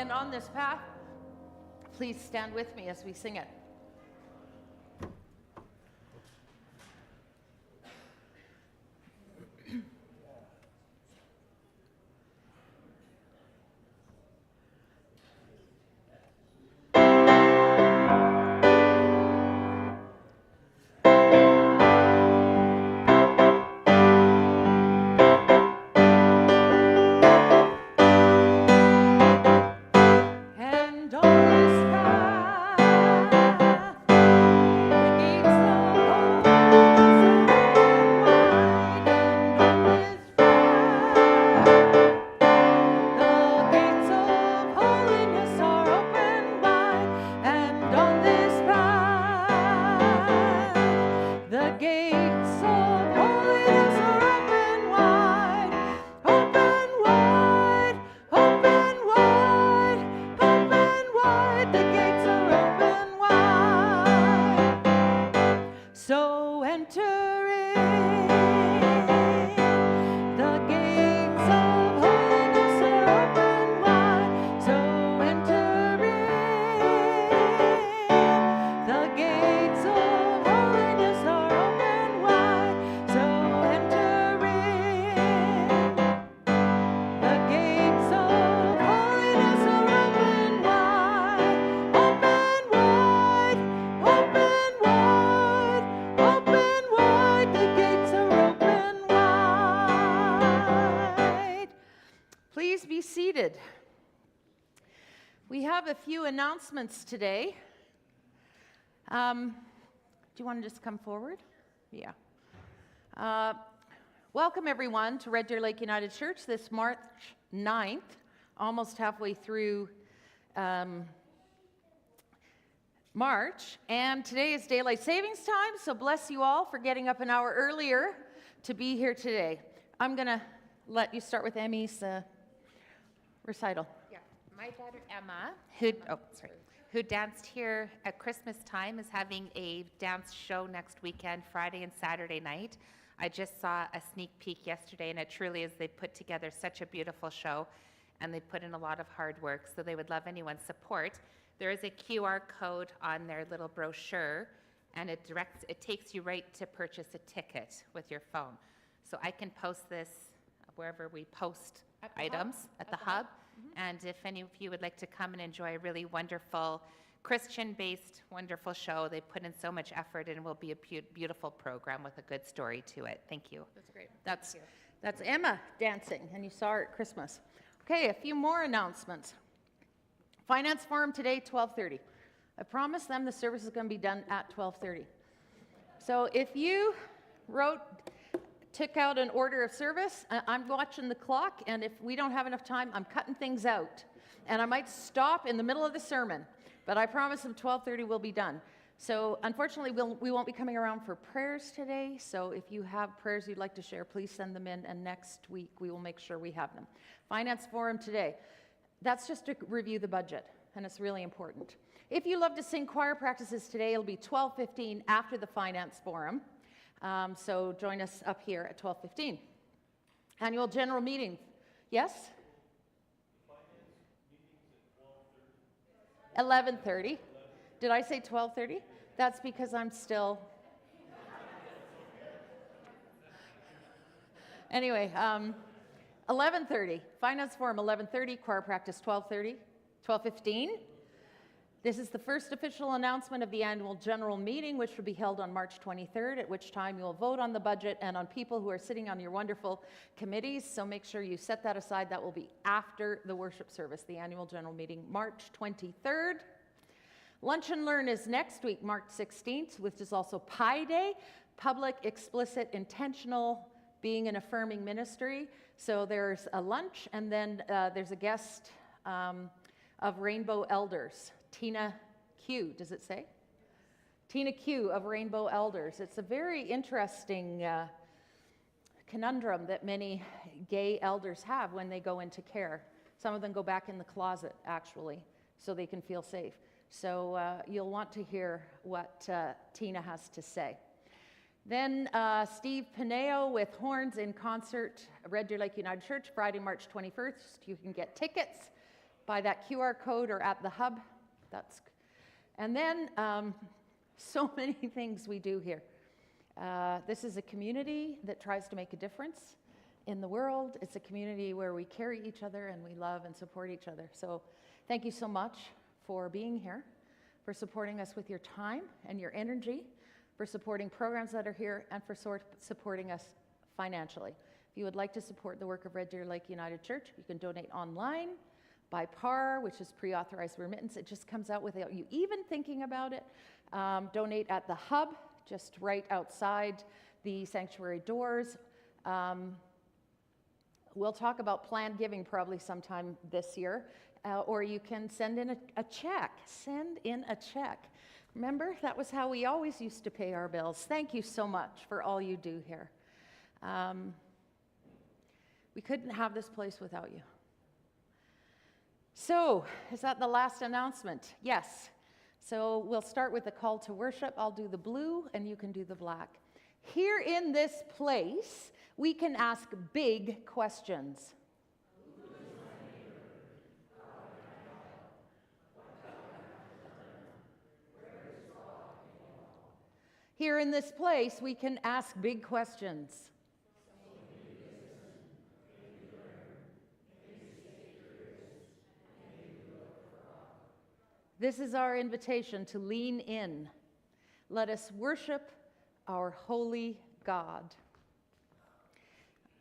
and on this path. Please stand with me as we sing it. We have a few announcements today. Do you want to just come forward? Yeah. Welcome everyone to Red Deer Lake United Church this March 9th, almost halfway through March. And today is daylight savings time, so bless you all for getting up an hour earlier to be here today. I'm going to let you start with Emmy's recital. My daughter Emma, who danced here at Christmas time, is having a dance show next weekend, Friday and Saturday night. I just saw a sneak peek yesterday, and it truly is. They put together such a beautiful show, and they put in a lot of hard work, so they would love anyone's support. There is a QR code on their little brochure, and it takes you right to purchase a ticket with your phone. So I can post this wherever we post items at the hub. And if any of you would like to come and enjoy a really wonderful, Christian-based, wonderful show, they put in so much effort, and it will be a beautiful program with a good story to it. Thank you. That's great. That's Emma dancing, and you saw her at Christmas. Okay, a few more announcements. Finance Forum today, 12:30. I promised them the service is going to be done at 12:30. So if you took out an order of service, I'm watching the clock, and if we don't have enough time, I'm cutting things out. And I might stop in the middle of the sermon, but I promise them 12:30 will be done. So unfortunately, we won't be coming around for prayers today, so if you have prayers you'd like to share, please send them in, and next week we will make sure we have them. Finance Forum today, that's just to review the budget, and it's really important. If you love to sing, choir practices today, it'll be 12:15 after the Finance Forum. So join us up here at 12:15. Annual general meeting. Yes? 11:30. Did I say 12:30? That's because I'm still... Anyway, 11:30. Finance Forum, 11:30. Choir practice, 12:30. 12:15. This is the first official announcement of the annual general meeting, which will be held on March 23rd, at which time you will vote on the budget and on people who are sitting on your wonderful committees. So make sure you set that aside. That will be after the worship service, the annual general meeting, March 23rd. Lunch and Learn is next week, March 16th, which is also Pi Day, public, explicit, intentional, being an affirming ministry. So there's a lunch, and then there's a guest of Rainbow Elders. Tina Q, does it say? Tina Q of Rainbow Elders. It's a very interesting conundrum that many gay elders have when they go into care. Some of them go back in the closet, actually, so they can feel safe. So you'll want to hear what Tina has to say. Then Steve Pineo with Horns in Concert, Red Deer Lake United Church, Friday, March 21st. You can get tickets by that QR code or at the hub. And then so many things we do here. This is a community that tries to make a difference in the world. It's a community where we carry each other and we love and support each other. So thank you so much for being here, for supporting us with your time and your energy, for supporting programs that are here, and for supporting us financially. If you would like to support the work of Red Deer Lake United Church, you can donate online by PAR, which is pre-authorized remittance. It just comes out without you even thinking about it. Donate at the hub, just right outside the sanctuary doors. We'll talk about planned giving probably sometime this year, or you can send in a check. Send in a check. Remember, that was how we always used to pay our bills. Thank you so much for all you do here. We couldn't have this place without you. So, is that the last announcement? Yes. So we'll start with the call to worship. I'll do the blue and you can do the black. Here in this place, we can ask big questions. Here in this place, we can ask big questions. This is our invitation to lean in. Let us worship our holy God.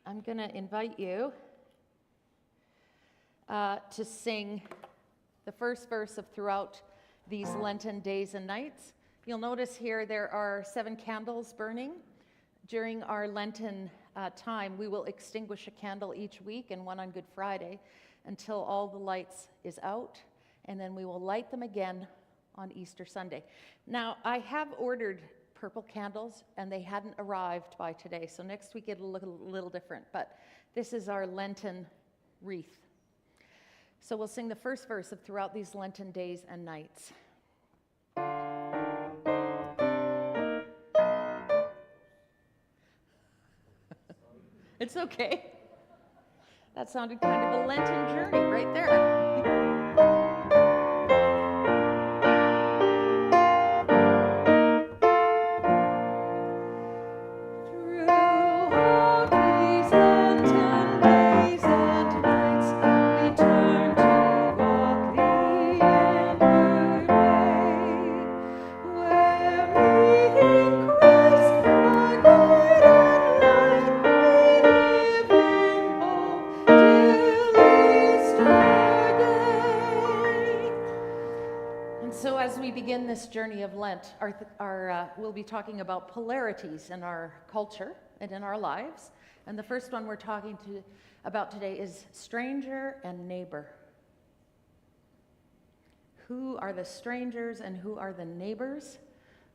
I'm going to invite you to sing the first verse of Throughout These Lenten Days and Nights. You'll notice here there are 7 candles burning. During our Lenten time, we will extinguish a candle each week and one on Good Friday until all the lights is out. And then we will light them again on Easter Sunday. Now, I have ordered purple candles, and they hadn't arrived by today, so next week it'll look a little different, but this is our Lenten wreath. So we'll sing the first verse of Throughout These Lenten Days and Nights. It's okay. That sounded kind of a Lenten journey right there. This journey of Lent, we'll be talking about polarities in our culture and in our lives. And the first one we're talking about today is stranger and neighbor. Who are the strangers and who are the neighbors?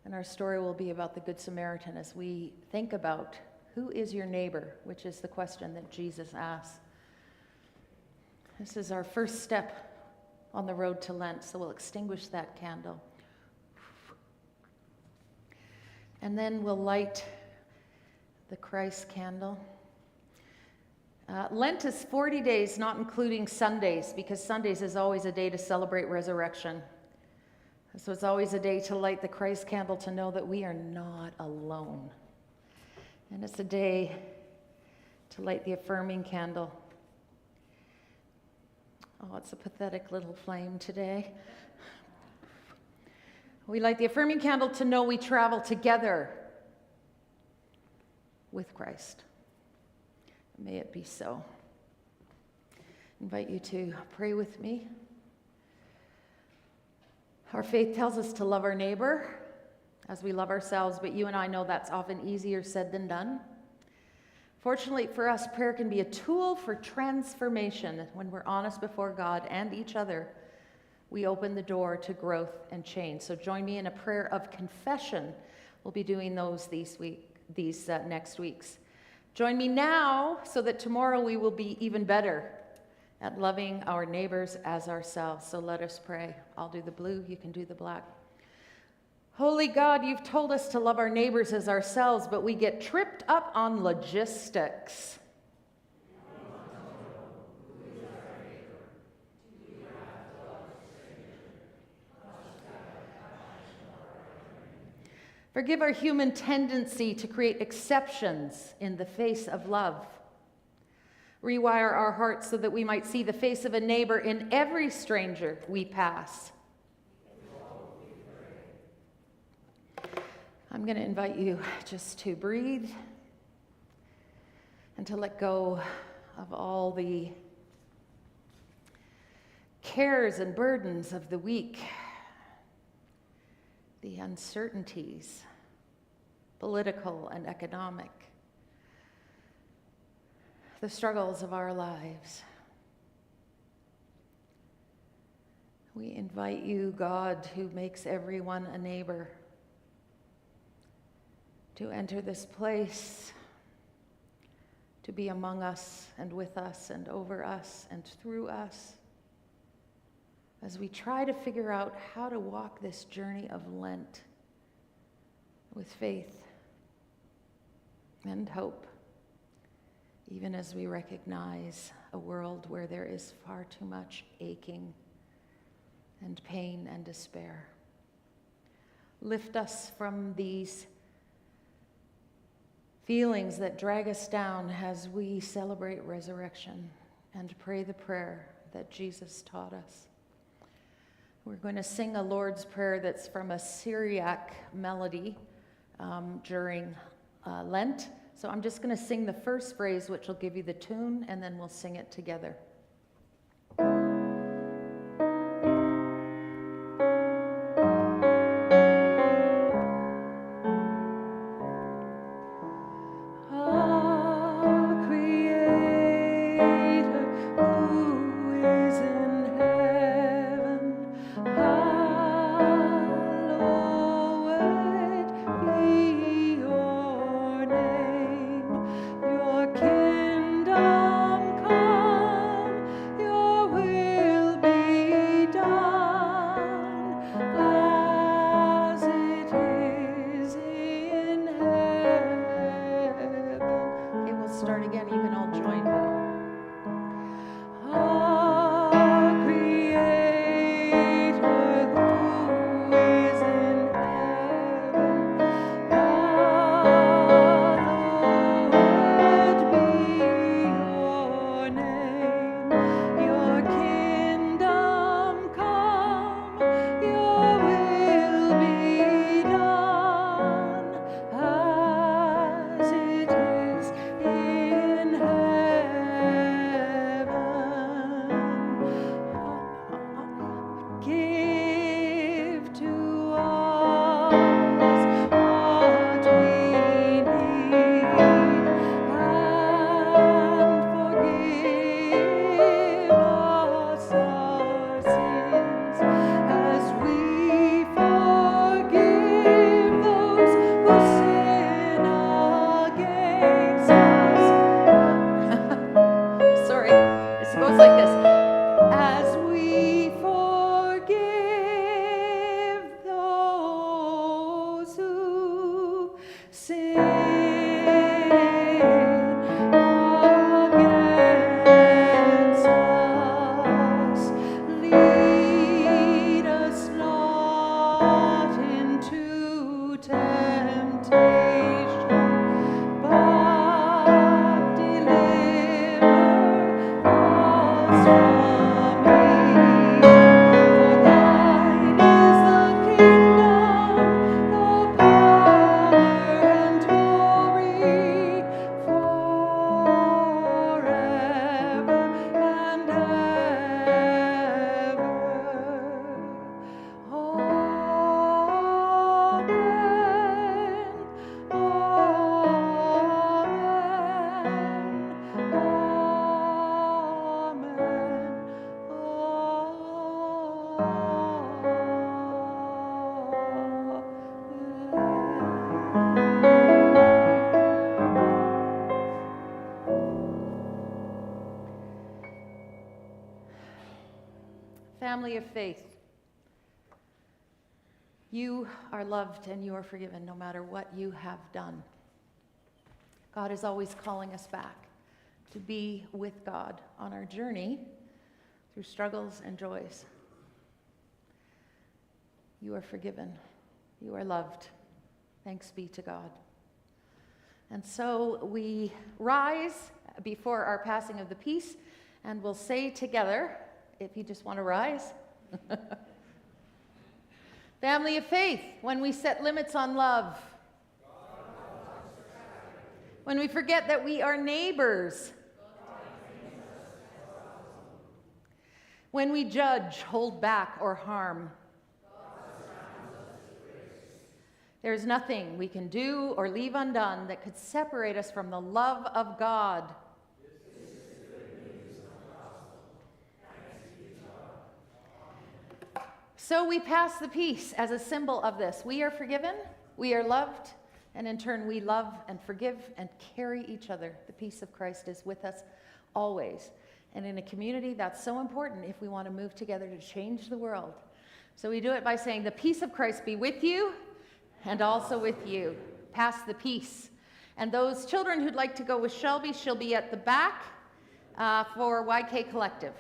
And our story will be about the Good Samaritan as we think about who is your neighbor, which is the question that Jesus asks. This is our first step on the road to Lent, so we'll extinguish that candle. And then we'll light the Christ candle. Lent is 40 days, not including Sundays, because Sundays is always a day to celebrate resurrection. So it's always a day to light the Christ candle, to know that we are not alone. And it's a day to light the affirming candle. Oh, it's a pathetic little flame today. We light the affirming candle to know we travel together with Christ. May it be so. I invite you to pray with me. Our faith tells us to love our neighbor as we love ourselves, but you and I know that's often easier said than done. Fortunately for us, prayer can be a tool for transformation. When we're honest before God and each other, we open the door to growth and change. So join me in a prayer of confession. We'll be doing those these next weeks. Join me now so that tomorrow we will be even better at loving our neighbors as ourselves. So let us pray. I'll do the blue, you can do the black. Holy God, you've told us to love our neighbors as ourselves, but we get tripped up on logistics. Forgive our human tendency to create exceptions in the face of love. Rewire our hearts so that we might see the face of a neighbor in every stranger we pass. I'm going to invite you just to breathe and to let go of all the cares and burdens of the week, the uncertainties, political and economic, the struggles of our lives. We invite you, God, who makes everyone a neighbor, to enter this place, to be among us and with us and over us and through us, as we try to figure out how to walk this journey of Lent with faith and hope, even as we recognize a world where there is far too much aching and pain and despair. Lift us from these feelings that drag us down as we celebrate resurrection and pray the prayer that Jesus taught us. We're going to sing a Lord's Prayer that's from a Syriac melody during Lent. So I'm just going to sing the first phrase, which will give you the tune, and then we'll sing it together. Start again, you can all join. Our Creator who is in heaven, hallowed be your name. Your kingdom come, your will be done, as it is in heaven. Give to us what we need, and forgive us our sins, as we forgive those who sin against us. Sorry, it goes like this. As we forgive those who sin against us, lead us not into temptation, but deliver us from evil. For thine is the kingdom, the power and glory, forever and ever. Family of faith, you are loved and you are forgiven no matter what you have done. God is always calling us back to be with God on our journey through struggles and joys. You are forgiven. You are loved. Thanks be to God. And so we rise before our passing of the peace, and we'll say together, if you just want to rise. Family of faith, when we set limits on love, when we forget that we are neighbors, when we judge, hold back, or harm, there is nothing we can do or leave undone that could separate us from the love of God. So we pass the peace as a symbol of this. We are forgiven, we are loved, and in turn we love and forgive and carry each other. The peace of Christ is with us always. And in a community, that's so important if we want to move together to change the world. So we do it by saying, the peace of Christ be with you and also with you. Pass the peace. And those children who'd like to go with Shelby, she'll be at the back for YK Collective.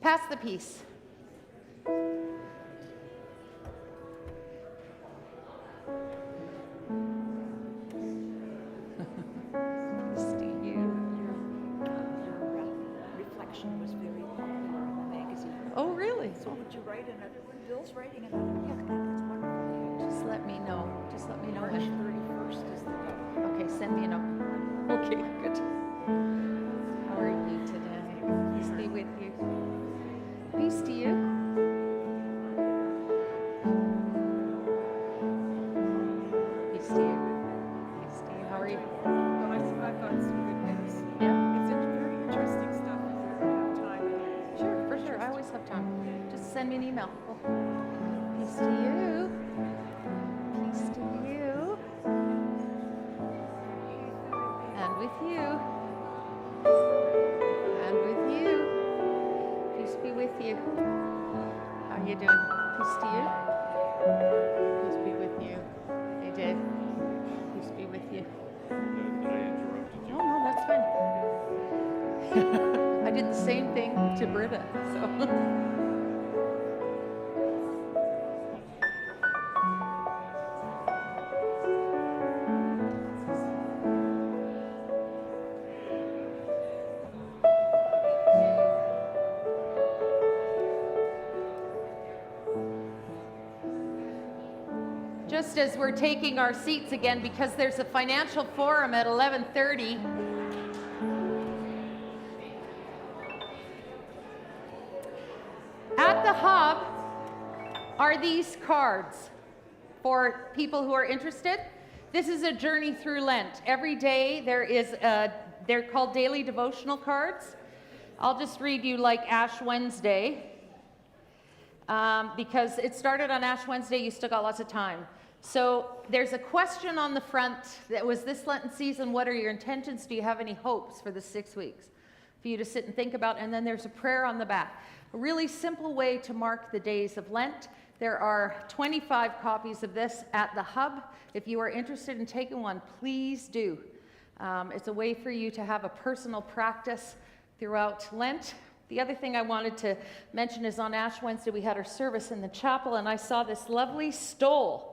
Pass the peace. Was very popular in the magazine. Oh, really? So would you write another one? Bill's writing another one. Yeah, that's wonderful. Just let me know. Just let me know. March 31st is the day. Okay, send me a note. Okay, good. How are you today? Peace be with you. Peace to you. Peace to you. Peace to you. How are you? I've got some good news. Yeah? It's very interesting stuff if you have time. Sure, for sure. I always have time. Just send me an email. Oh. Peace to you. Peace to you. And with you. And with you. Peace be with you. How you doing? Peace to you. Peace be with you. Hey, Dave. Peace be with you. Did I interrupt you? No, that's fine. I did the same thing to Britta, so. Just as we're taking our seats again, because there's a financial forum at 11:30. At the hub are these cards for people who are interested. This is a journey through Lent. Every day they're called daily devotional cards. I'll just read you like Ash Wednesday, because it started on Ash Wednesday, you still got lots of time. So there's a question on the front that was, this Lenten season, what are your intentions? Do you have any hopes for the 6 weeks for you to sit and think about? And then there's a prayer on the back. A really simple way to mark the days of Lent. There are 25 copies of this at the hub. If you are interested in taking one, please do. It's a way for you to have a personal practice throughout Lent. The other thing I wanted to mention is on Ash Wednesday, we had our service in the chapel, and I saw this lovely stole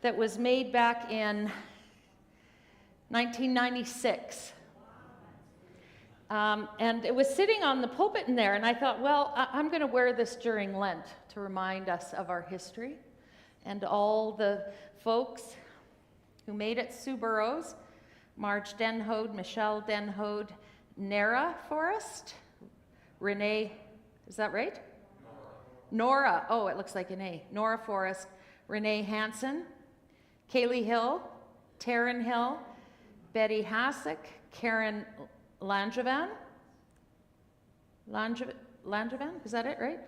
that was made back in 1996. And it was sitting on the pulpit in there, and I thought, well, I'm going to wear this during Lent to remind us of our history and all the folks who made it. Sue Burrows, Marge Denhode, Michelle Denhode, Nara Forrest, Renee, is that right? Nora, oh, it looks like an A. Nora Forrest, Renee Hansen, Kaylee Hill, Taryn Hill, Betty Hasek, Karen Langevin, is that it, right?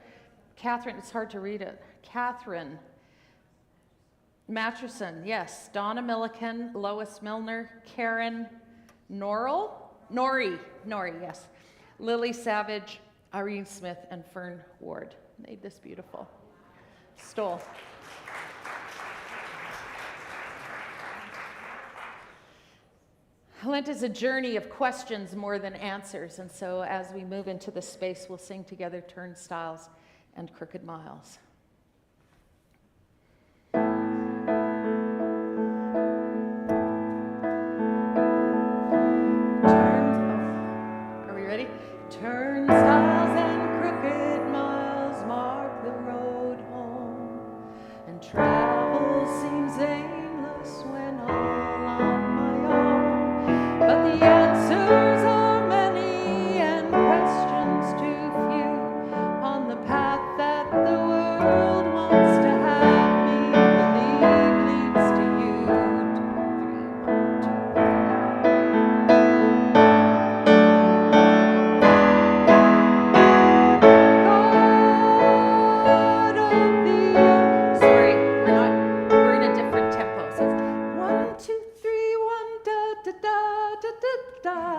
Catherine, it's hard to read it. Catherine Matcherson, yes. Donna Milliken, Lois Milner, Karen Nori, yes. Lily Savage, Irene Smith, and Fern Ward made this beautiful stole. Lent is a journey of questions more than answers, and so as we move into this space, we'll sing together Turnstiles and Crooked Miles.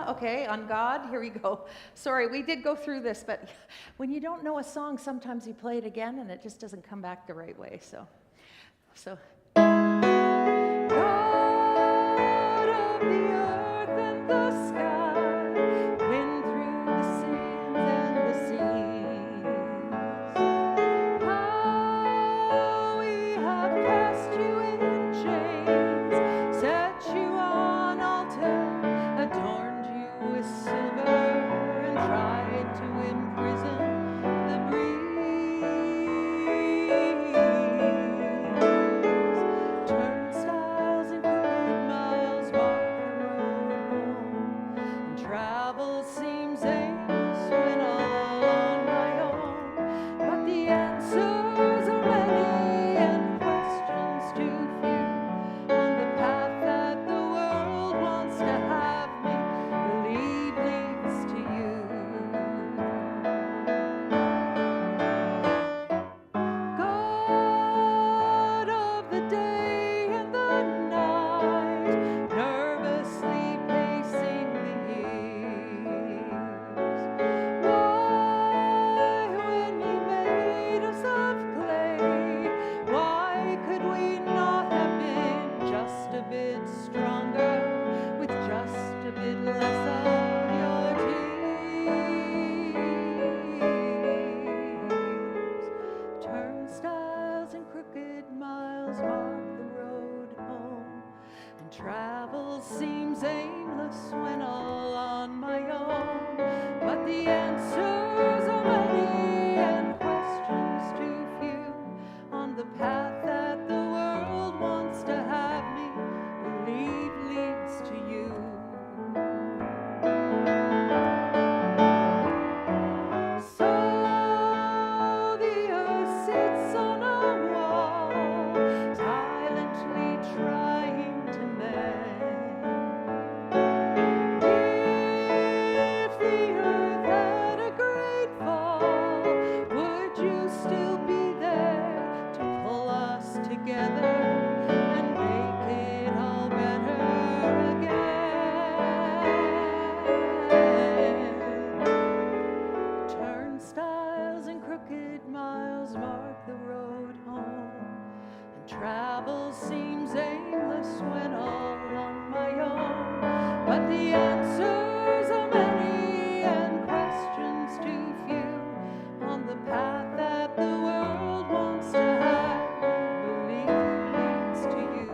Okay, on God, here we go. Sorry, we did go through this, but when you don't know a song, sometimes you play it again and it just doesn't come back the right way. So. God of the earth and the sky, wind through the sands and the seas, how we have cast you in chains, set you on altar, adorned you with silver, and tried to imprison the breeze. Turnstiles and crooked miles mark the road home, and travel seems aimless when all on my own. But the answers are many and questions too few on the path that the world wants to have me believe leads to you. God of the day and the night, nervously pacing the years. Why, when you made us of clay, why could we not have been just a bit stronger, with just a bit less of your tears? Turnstiles and crooked miles mark the road home, and travel seems aimless when all on my own. But the answers are many and questions too few on the path that the world wants to have me believe leads to you. So the earth sits on a wall, silently trying to mend. If the earth had a great fall, would you still be there to pull us together and make it all better again? Turnstiles and crooked miles mark the road home, and travel seems aimless when all on my own. But the answers are many and questions too few on the path that the world wants to have believe leads to you.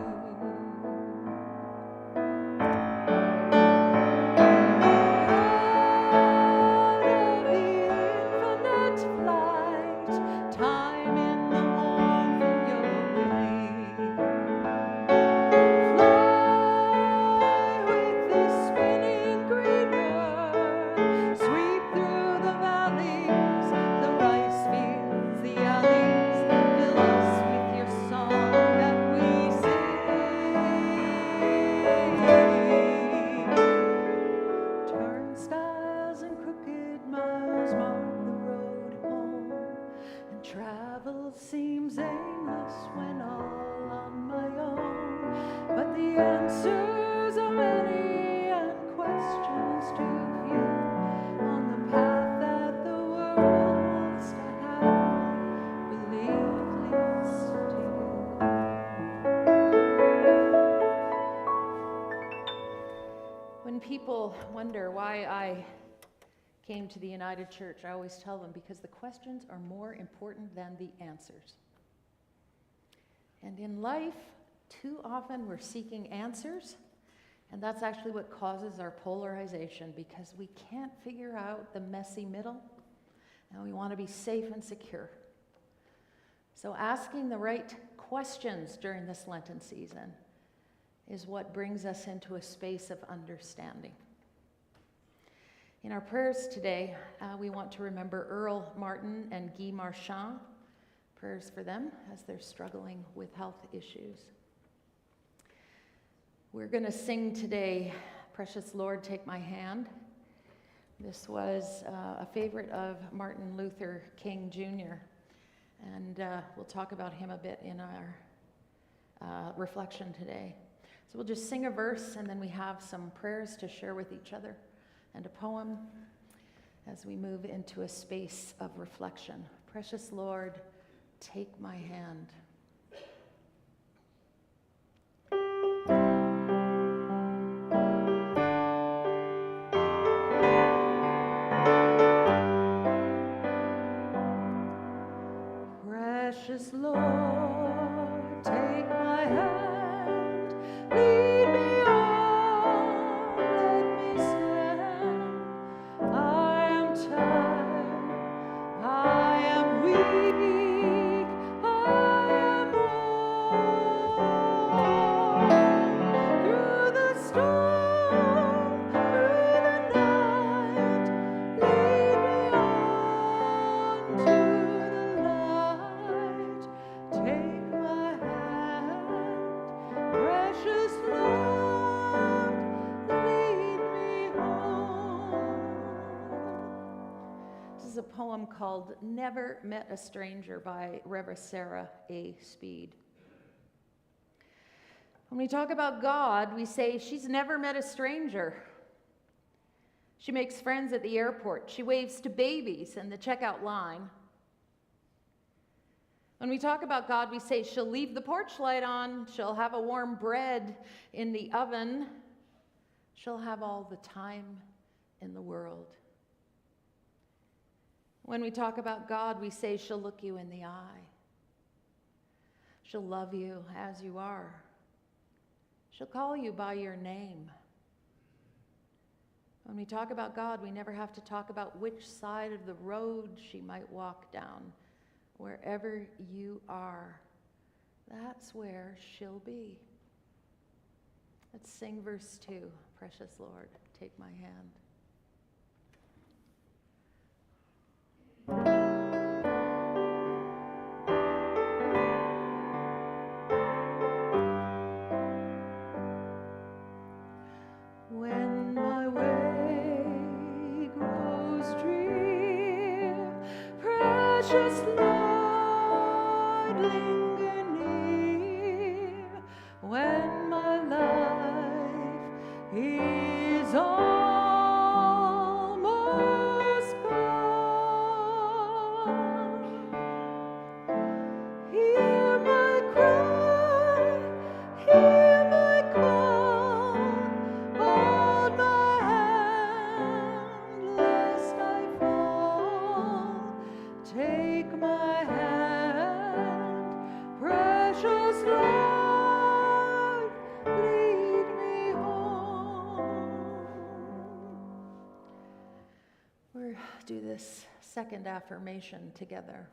God of the infinite flight, time in the warmth of your wings. Fly with this spinning green earth, sweep through the valleys, the rice fields, the alleys, fill us with your song that we sing. Turnstiles and crooked miles mark the road home, and travel seems aimless when all on my own. But the answers are many and questions too few on the path that the world wants to have me believe leads to you. When people wonder why I came to the United Church, I always tell them because the questions are more important than the answers. And in life, too often we're seeking answers, and that's actually what causes our polarization, because we can't figure out the messy middle, and we want to be safe and secure. So asking the right questions during this Lenten season is what brings us into a space of understanding. In our prayers today, we want to remember Earl Martin and Guy Marchand. Prayers for them as they're struggling with health issues. We're going to sing today, Precious Lord, Take My Hand. This was a favorite of Martin Luther King Jr., and we'll talk about him a bit in our reflection today. So we'll just sing a verse, and then we have some prayers to share with each other and a poem as we move into a space of reflection. Precious Lord, take my hand. Precious Lord, take my hand, lead me on, let me stand. I am tired, I am weak, I am worn. Through the storm, through the night, lead me on to the light. Take my hand, precious Lord, lead me home. This is a poem called Never Met a Stranger by Reverend Sarah A. Speed. When we talk about God, we say she's never met a stranger. She makes friends at the airport. She waves to babies in the checkout line. When we talk about God, we say she'll leave the porch light on. She'll have a warm bread in the oven. She'll have all the time in the world. When we talk about God, we say she'll look you in the eye. She'll love you as you are. She'll call you by your name. When we talk about God, we never have to talk about which side of the road she might walk down. Wherever you are, that's where she'll be. Let's sing verse 2. Precious Lord, take my hand. When my way grows drear, precious Lord, linger near. When my life is almost gone, hear my cry, hear my call. Hold my hand, lest I fall. Take my hand, precious Lord, lead me home. We'll do this second affirmation together.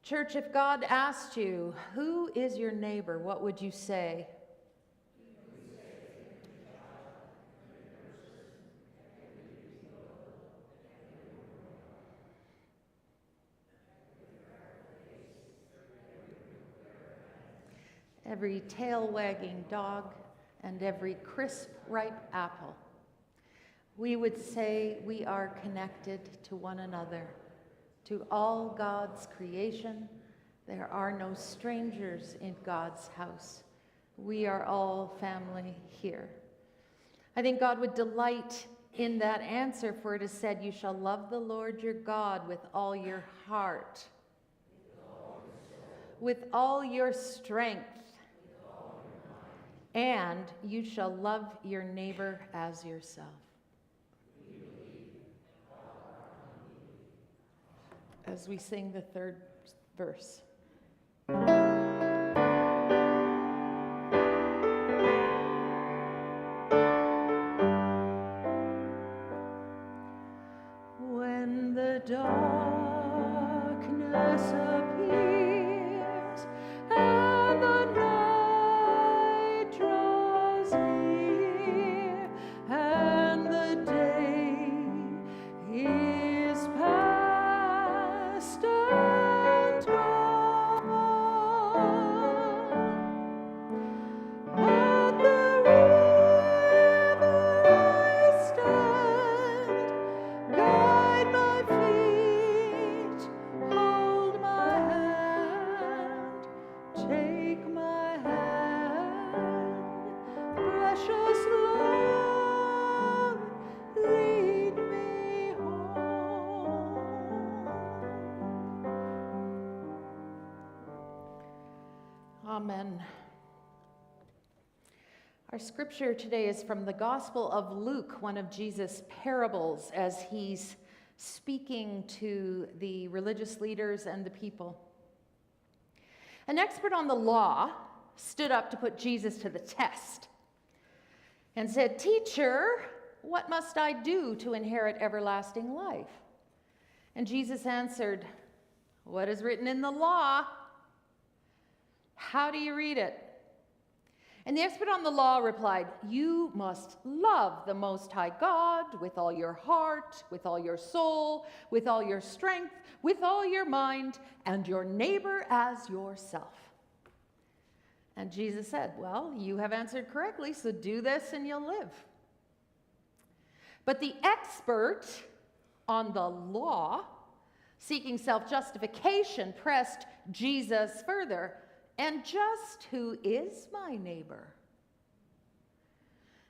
Church, if God asked you, who is your neighbor, what would you say? Every tail-wagging dog and every crisp, ripe apple. We would say we are connected to one another. To all God's creation, there are no strangers in God's house. We are all family here. I think God would delight in that answer, for it is said, you shall love the Lord your God with all your heart, with all your strength, and you shall love your neighbor as yourself. As we sing the third verse. When the darkness appears and the night draws near and the day is past and gone, Amen. Our scripture today is from the Gospel of Luke, one of Jesus' parables, as he's speaking to the religious leaders and the people. An expert on the law stood up to put Jesus to the test and said, "Teacher, what must I do to inherit everlasting life?" And Jesus answered, "What is written in the law? How do you read it?" And the expert on the law replied, "You must love the Most High God with all your heart, with all your soul, with all your strength, with all your mind, and your neighbor as yourself." And Jesus said, "Well, you have answered correctly, so do this and you'll live." But the expert on the law, seeking self-justification, pressed Jesus further. "And just who is my neighbor?"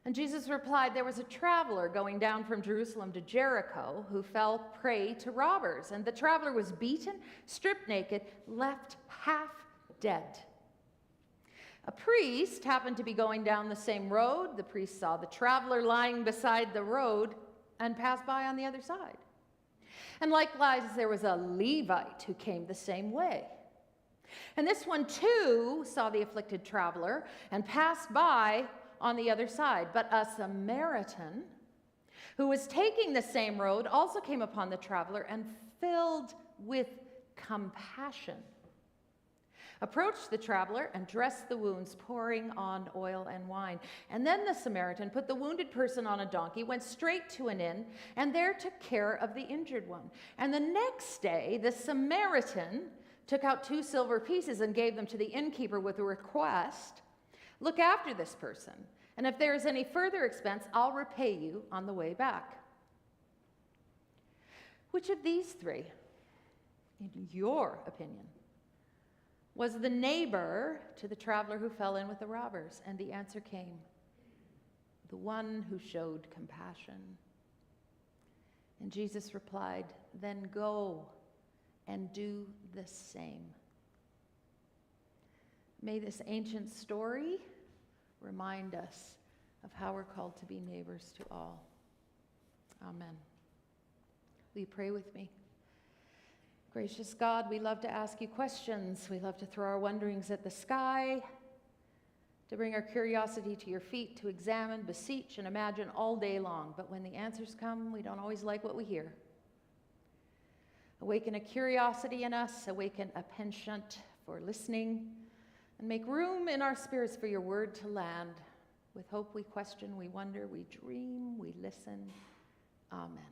And Jesus replied, "There was a traveler going down from Jerusalem to Jericho who fell prey to robbers. And the traveler was beaten, stripped naked, left half dead. A priest happened to be going down the same road. The priest saw the traveler lying beside the road and passed by on the other side. And likewise, there was a Levite who came the same way. And this one too saw the afflicted traveler and passed by on the other side. But a Samaritan who was taking the same road also came upon the traveler and, filled with compassion, approached the traveler and dressed the wounds, pouring on oil and wine. And then the Samaritan put the wounded person on a donkey, went straight to an inn, and there took care of the injured one. And the next day, the Samaritan took out 2 silver pieces and gave them to the innkeeper with a request, 'Look after this person, and if there is any further expense, I'll repay you on the way back.' Which of these 3, in your opinion, was the neighbor to the traveler who fell in with the robbers?" And the answer came, "The one who showed compassion." And Jesus replied, "Then go and do the same." May this ancient story remind us of how we're called to be neighbors to all. Amen. Will you pray with me? Gracious God, we love to ask you questions. We love to throw our wonderings at the sky, to bring our curiosity to your feet, to examine, beseech, and imagine all day long. But when the answers come, we don't always like what we hear. Awaken a curiosity in us, awaken a penchant for listening, and make room in our spirits for your word to land. With hope we question, we wonder, we dream, we listen. Amen.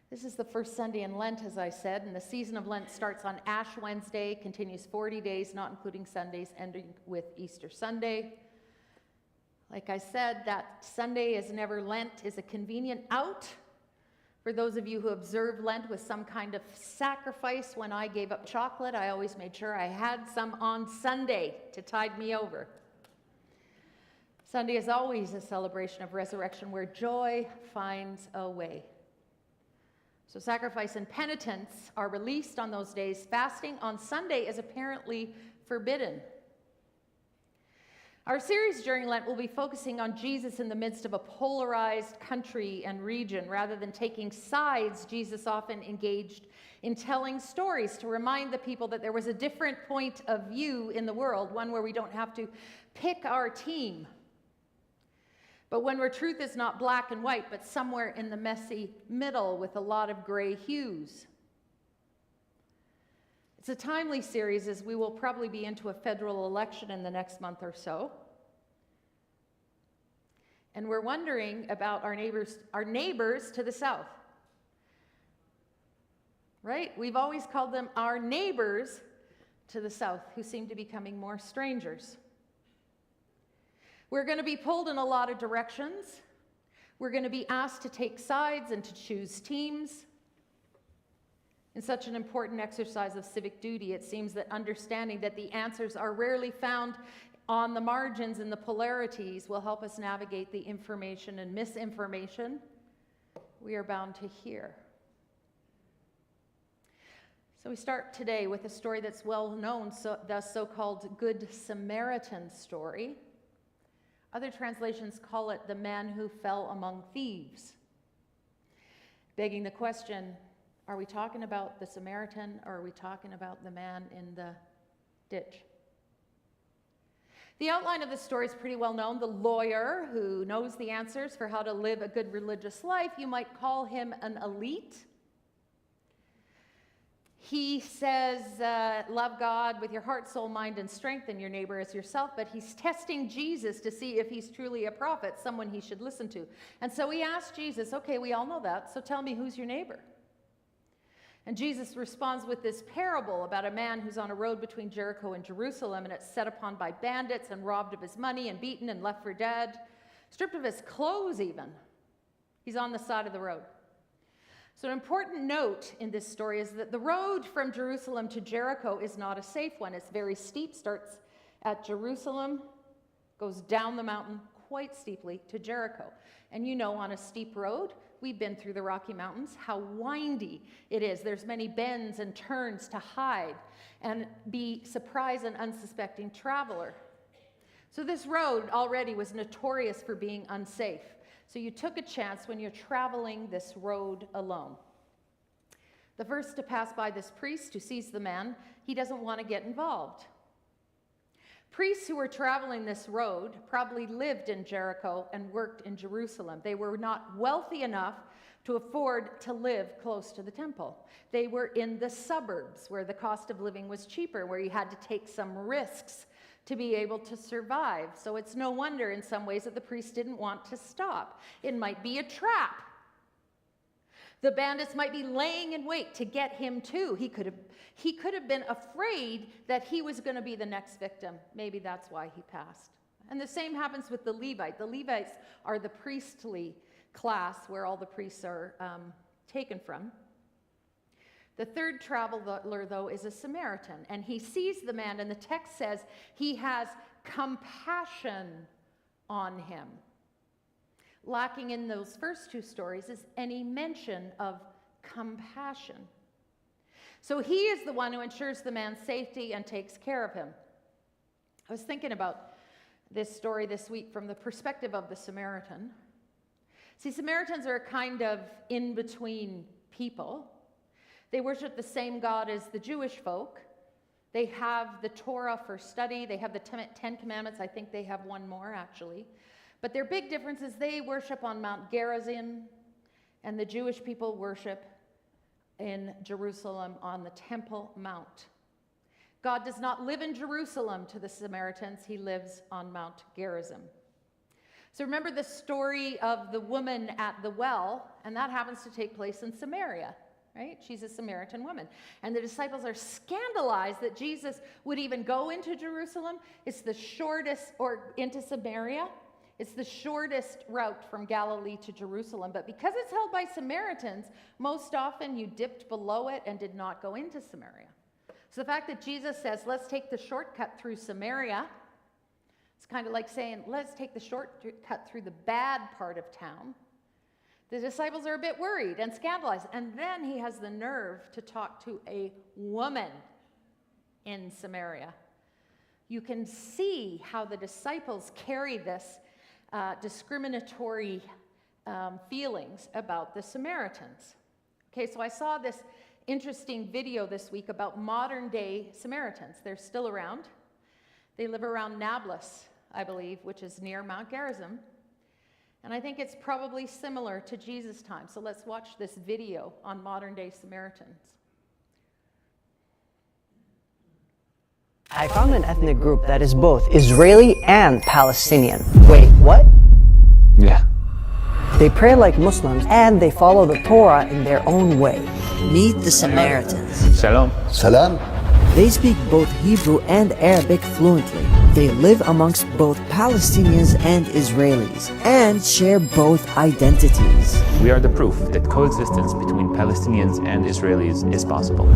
This is the first Sunday in Lent, as I said, and the season of Lent starts on Ash Wednesday, continues 40 days, not including Sundays, ending with Easter Sunday. Like I said, that Sunday is never Lent, is a convenient out for those of you who observe Lent with some kind of sacrifice. When I gave up chocolate, I always made sure I had some on Sunday to tide me over. Sunday is always a celebration of resurrection where joy finds a way. So sacrifice and penitence are released on those days. Fasting on Sunday is apparently forbidden. Our series during Lent will be focusing on Jesus in the midst of a polarized country and region. Rather than taking sides, Jesus often engaged in telling stories to remind the people that there was a different point of view in the world, one where we don't have to pick our team, but one where truth is not black and white, but somewhere in the messy middle with a lot of gray hues. It's a timely series as we will probably be into a federal election in the next month or so. And we're wondering about our neighbors to the south. Right? We've always called them our neighbors to the south, who seem to be becoming more strangers. We're going to be pulled in a lot of directions. We're going to be asked to take sides and to choose teams. In such an important exercise of civic duty, it seems that understanding that the answers are rarely found on the margins and the polarities will help us navigate the information and misinformation we are bound to hear. So we start today with a story that's well known, the so-called Good Samaritan story. Other translations call it the man who fell among thieves. Begging the question, are we talking about the Samaritan or are we talking about the man in the ditch? The outline of the story is pretty well known. The lawyer who knows the answers for how to live a good religious life, you might call him an elite. He says, love God with your heart, soul, mind, and strength, and your neighbor as yourself, but he's testing Jesus to see if he's truly a prophet, someone he should listen to. And so he asked Jesus, okay, we all know that, so tell me, who's your neighbor? And Jesus responds with this parable about a man who's on a road between Jericho and Jerusalem, and it's set upon by bandits and robbed of his money and beaten and left for dead, stripped of his clothes even. He's on the side of the road. So an important note in this story is that the road from Jerusalem to Jericho is not a safe one. It's very steep, starts at Jerusalem, goes down the mountain quite steeply to Jericho. And you know, on a steep road, we've been through the Rocky Mountains, how windy it is. There's many bends and turns to hide and surprise an unsuspecting traveler. So this road already was notorious for being unsafe. So you took a chance when you're traveling this road alone. The first to pass by this priest who sees the man, he doesn't want to get involved. Priests who were traveling this road probably lived in Jericho and worked in Jerusalem. They were not wealthy enough to afford to live close to the temple. They were in the suburbs where the cost of living was cheaper, where you had to take some risks to be able to survive. So it's no wonder in some ways that the priest didn't want to stop. It might be a trap. The bandits might be laying in wait to get him too. He could have been afraid that he was going to be the next victim. Maybe that's why he passed. And the same happens with the Levite. The Levites are the priestly class where all the priests are taken from. The third traveler, though, is a Samaritan, and he sees the man, and the text says he has compassion on him. Lacking in those first two stories is any mention of compassion. So he is the one who ensures the man's safety and takes care of him. I was thinking about this story this week from the perspective of the Samaritan. See, Samaritans are a kind of in-between people. They worship the same God as the Jewish folk. They have the Torah for study. They have the Ten Commandments. I think they have one more, actually. But their big difference is they worship on Mount Gerizim, and the Jewish people worship in Jerusalem on the Temple Mount. God does not live in Jerusalem to the Samaritans. He lives on Mount Gerizim. So remember the story of the woman at the well, and that happens to take place in Samaria. Right? She's a Samaritan woman. And the disciples are scandalized that Jesus would even go into Jerusalem. It's the shortest, or into Samaria. It's the shortest route from Galilee to Jerusalem. But because it's held by Samaritans, most often you dipped below it and did not go into Samaria. So the fact that Jesus says, let's take the shortcut through Samaria, it's kind of like saying, let's take the shortcut through the bad part of town. The disciples are a bit worried and scandalized. And then he has the nerve to talk to a woman in Samaria. You can see how the disciples carry this discriminatory feelings about the Samaritans. Okay, so I saw this interesting video this week about modern-day Samaritans. They're still around. They live around Nablus, I believe, which is near Mount Gerizim. And I think it's probably similar to Jesus' time. So let's watch this video on modern-day Samaritans. I found an ethnic group that is both Israeli and Palestinian. Wait, what? Yeah. They pray like Muslims and they follow the Torah in their own way. Meet the Samaritans. Shalom. Salam. They speak both Hebrew and Arabic fluently. They live amongst both Palestinians and Israelis and share both identities. We are the proof that coexistence between Palestinians and Israelis is possible.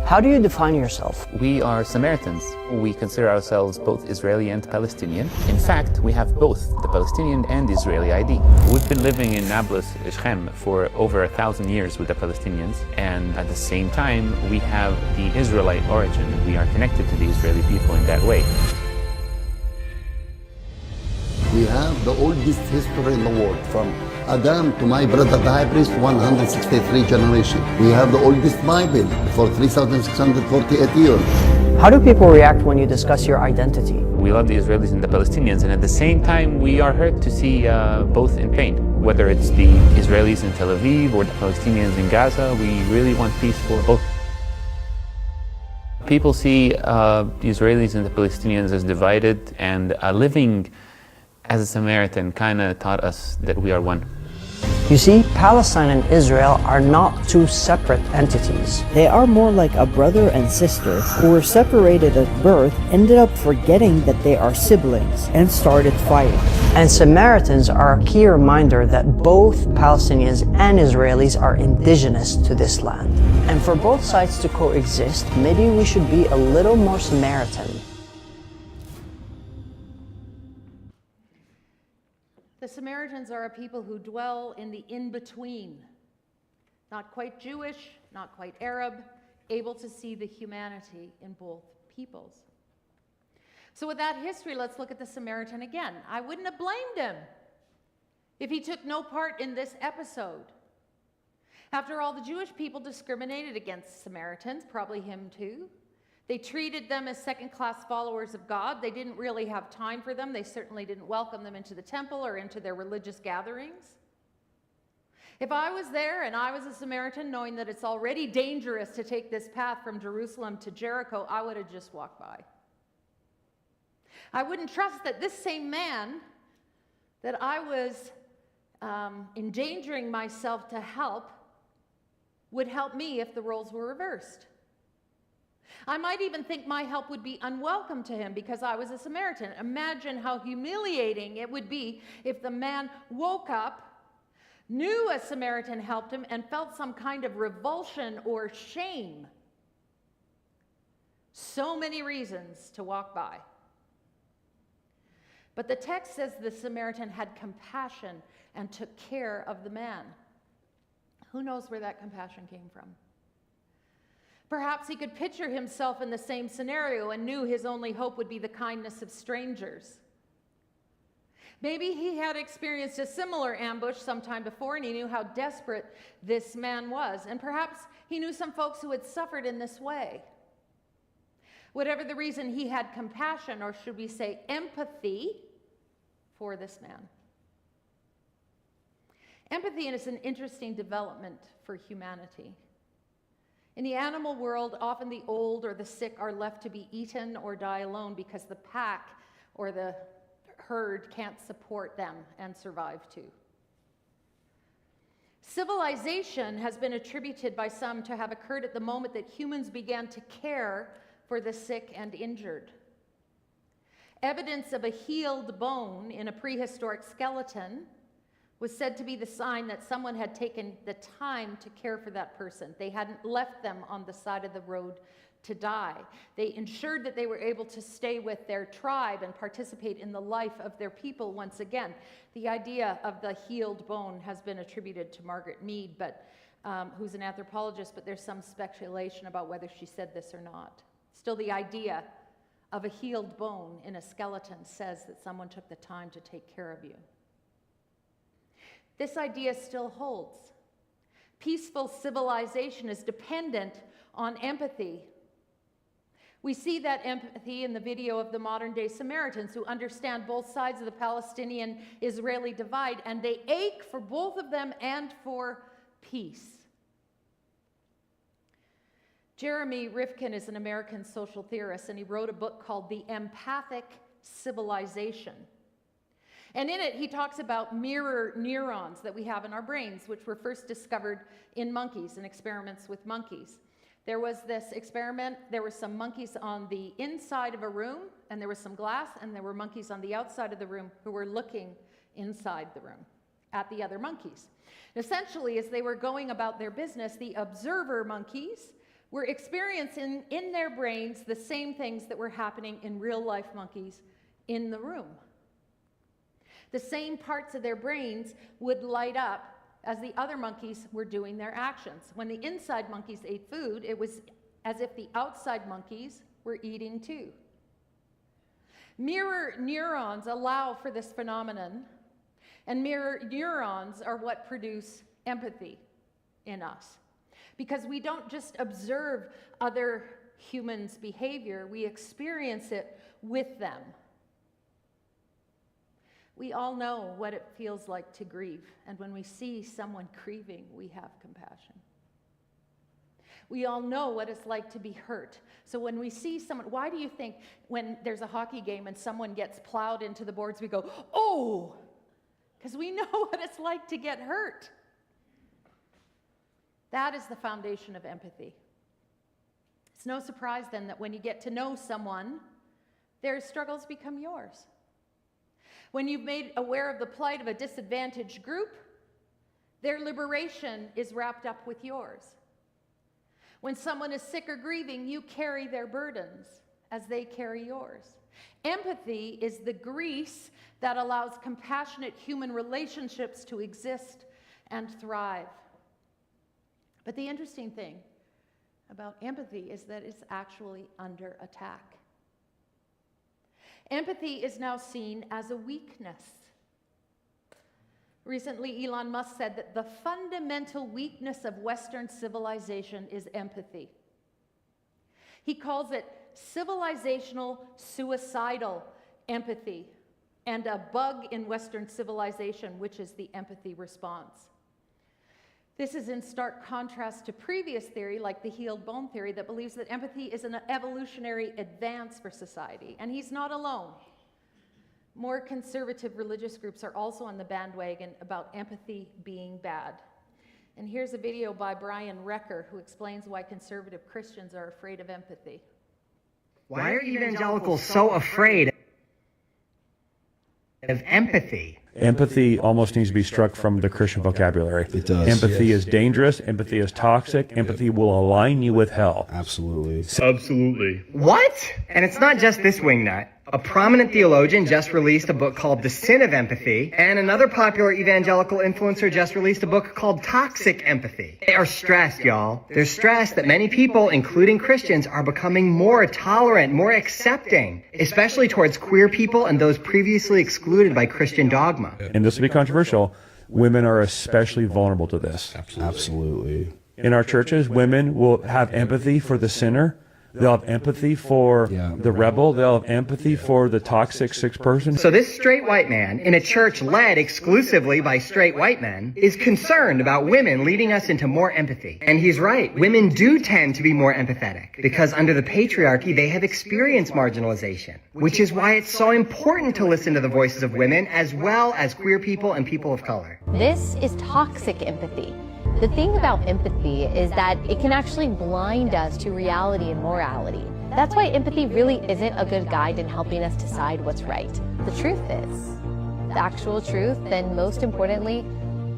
How do you define yourself? We are Samaritans. We consider ourselves both Israeli and Palestinian. In fact, we have both the Palestinian and Israeli ID. We've been living in Nablus, Shechem, for over 1,000 years with the Palestinians, and at the same time, we have the Israelite origin. We are connected to the Israeli people in that way. We have the oldest history in the world, from Adam to my brother the high priest, 163 generations. We have the oldest Bible for 3,648 years. How do people react when you discuss your identity? We love the Israelis and the Palestinians, and at the same time, we are hurt to see both in pain. Whether it's the Israelis in Tel Aviv or the Palestinians in Gaza, we really want peace for both. People see the Israelis and the Palestinians as divided, and living as a Samaritan kind of taught us that we are one. You see, Palestine and Israel are not two separate entities. They are more like a brother and sister who were separated at birth, ended up forgetting that they are siblings, and started fighting. And Samaritans are a key reminder that both Palestinians and Israelis are indigenous to this land. And for both sides to coexist, maybe we should be a little more Samaritan. The Samaritans are a people who dwell in the in-between, not quite Jewish, not quite Arab, able to see the humanity in both peoples. So with that history, let's look at the Samaritan again. I wouldn't have blamed him if he took no part in this episode. After all, the Jewish people discriminated against Samaritans, probably him too. They treated them as second-class followers of God. They didn't really have time for them. They certainly didn't welcome them into the temple or into their religious gatherings. If I was there and I was a Samaritan, knowing that it's already dangerous to take this path from Jerusalem to Jericho, I would have just walked by. I wouldn't trust that this same man that I was endangering myself to help would help me if the roles were reversed. I might even think my help would be unwelcome to him because I was a Samaritan. Imagine how humiliating it would be if the man woke up, knew a Samaritan helped him, and felt some kind of revulsion or shame. So many reasons to walk by. But the text says the Samaritan had compassion and took care of the man. Who knows where that compassion came from? Perhaps he could picture himself in the same scenario and knew his only hope would be the kindness of strangers. Maybe he had experienced a similar ambush sometime before and he knew how desperate this man was. And perhaps he knew some folks who had suffered in this way. Whatever the reason, he had compassion, or should we say empathy, for this man. Empathy is an interesting development for humanity. In the animal world, often the old or the sick are left to be eaten or die alone because the pack or the herd can't support them and survive too. Civilization has been attributed by some to have occurred at the moment that humans began to care for the sick and injured. Evidence of a healed bone in a prehistoric skeleton was said to be the sign that someone had taken the time to care for that person. They hadn't left them on the side of the road to die. They ensured that they were able to stay with their tribe and participate in the life of their people once again. The idea of the healed bone has been attributed to Margaret Mead, who's an anthropologist, but there's some speculation about whether she said this or not. Still, the idea of a healed bone in a skeleton says that someone took the time to take care of you. This idea still holds. Peaceful civilization is dependent on empathy. We see that empathy in the video of the modern-day Samaritans who understand both sides of the Palestinian-Israeli divide, and they ache for both of them and for peace. Jeremy Rifkin is an American social theorist, and he wrote a book called The Empathic Civilization. And in it, he talks about mirror neurons that we have in our brains, which were first discovered in monkeys, in experiments with monkeys. There was this experiment, there were some monkeys on the inside of a room, and there was some glass, and there were monkeys on the outside of the room who were looking inside the room at the other monkeys. Essentially, as they were going about their business, the observer monkeys were experiencing in their brains the same things that were happening in real life monkeys in the room. The same parts of their brains would light up as the other monkeys were doing their actions. When the inside monkeys ate food, it was as if the outside monkeys were eating too. Mirror neurons allow for this phenomenon, and mirror neurons are what produce empathy in us. Because we don't just observe other humans' behavior, we experience it with them. We all know what it feels like to grieve, and when we see someone grieving, we have compassion. We all know what it's like to be hurt. So when we see someone, why do you think when there's a hockey game and someone gets plowed into the boards, we go, oh, because we know what it's like to get hurt. That is the foundation of empathy. It's no surprise then that when you get to know someone, their struggles become yours. When you've made aware of the plight of a disadvantaged group, their liberation is wrapped up with yours. When someone is sick or grieving, you carry their burdens as they carry yours. Empathy is the grease that allows compassionate human relationships to exist and thrive. But the interesting thing about empathy is that it's actually under attack. Empathy is now seen as a weakness. Recently, Elon Musk said that the fundamental weakness of Western civilization is empathy. He calls it civilizational suicidal empathy and a bug in Western civilization, which is the empathy response. This is in stark contrast to previous theory, like the healed bone theory, that believes that empathy is an evolutionary advance for society. And he's not alone. More conservative religious groups are also on the bandwagon about empathy being bad. And here's a video by Brian Recker who explains why conservative Christians are afraid of empathy. Why are evangelicals so afraid of empathy? Empathy almost needs to be struck from the Christian vocabulary. It does. Empathy Yes. is dangerous. Empathy is toxic. Empathy will align you with hell. Absolutely. Absolutely. What? And it's not just this wingnut. A prominent theologian just released a book called The Sin of Empathy, and another popular evangelical influencer just released a book called Toxic Empathy. They are stressed, y'all. They're stressed that many people, including Christians, are becoming more tolerant, more accepting, especially towards queer people and those previously excluded by Christian dogma. And this will be controversial. Women are especially vulnerable to this. Absolutely. In our churches, women will have empathy for the sinner. They'll have empathy for the rebel. They'll have empathy for the toxic sick person. So this straight white man, in a church led exclusively by straight white men, is concerned about women leading us into more empathy. And he's right. Women do tend to be more empathetic because under the patriarchy, they have experienced marginalization, which is why it's so important to listen to the voices of women as well as queer people and people of color. This is toxic empathy. The thing about empathy is that it can actually blind us to reality and morality. That's why empathy really isn't a good guide in helping us decide what's right. The truth is the actual truth, and most importantly,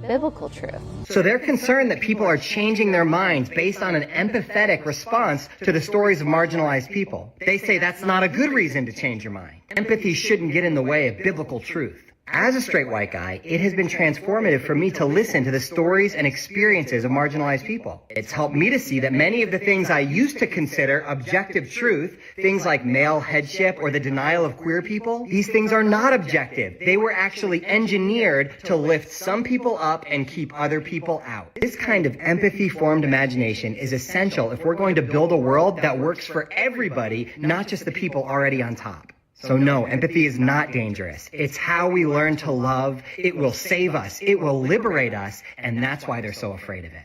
biblical truth. So they're concerned that people are changing their minds based on an empathetic response to the stories of marginalized people. They say that's not a good reason to change your mind. Empathy shouldn't get in the way of biblical truth. As a straight white guy, it has been transformative for me to listen to the stories and experiences of marginalized people. It's helped me to see that many of the things I used to consider objective truth, things like male headship or the denial of queer people, these things are not objective. They were actually engineered to lift some people up and keep other people out. This kind of empathy-formed imagination is essential if we're going to build a world that works for everybody, not just the people already on top. So no, empathy is not dangerous. It's how we learn to love. It will save us. It will liberate us. And that's why they're so afraid of it.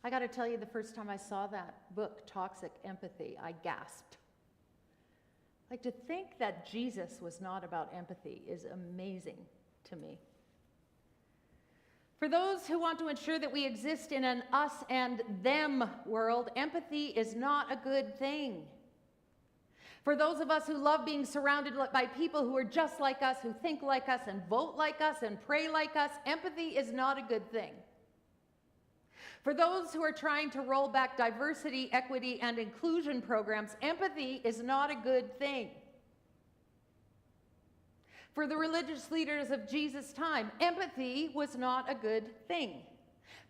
I got to tell you, the first time I saw that book, Toxic Empathy, I gasped. Like, to think that Jesus was not about empathy is amazing to me. For those who want to ensure that we exist in an us and them world, empathy is not a good thing. For those of us who love being surrounded by people who are just like us, who think like us, and vote like us, and pray like us, empathy is not a good thing. For those who are trying to roll back diversity, equity, and inclusion programs, empathy is not a good thing. For the religious leaders of Jesus' time, empathy was not a good thing.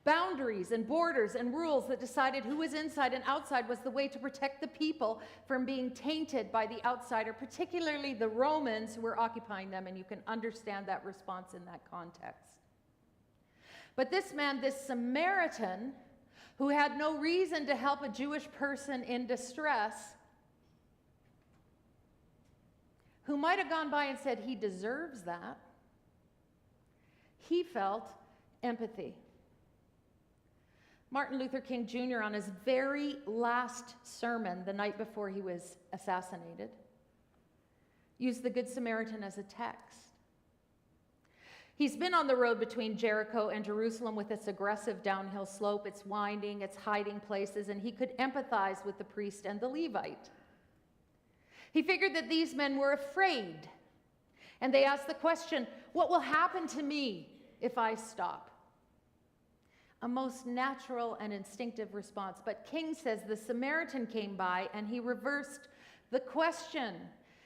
Boundaries and borders and rules that decided who was inside and outside was the way to protect the people from being tainted by the outsider, particularly the Romans who were occupying them, and you can understand that response in that context. But this man, this Samaritan, who had no reason to help a Jewish person in distress, who might have gone by and said he deserves that, he felt empathy. Martin Luther King Jr., on his very last sermon the night before he was assassinated, used the Good Samaritan as a text. He's been on the road between Jericho and Jerusalem with its aggressive downhill slope, its winding, its hiding places, and he could empathize with the priest and the Levite. He figured that these men were afraid, and they asked the question, what will happen to me if I stop? A most natural and instinctive response. But King says the Samaritan came by and he reversed the question.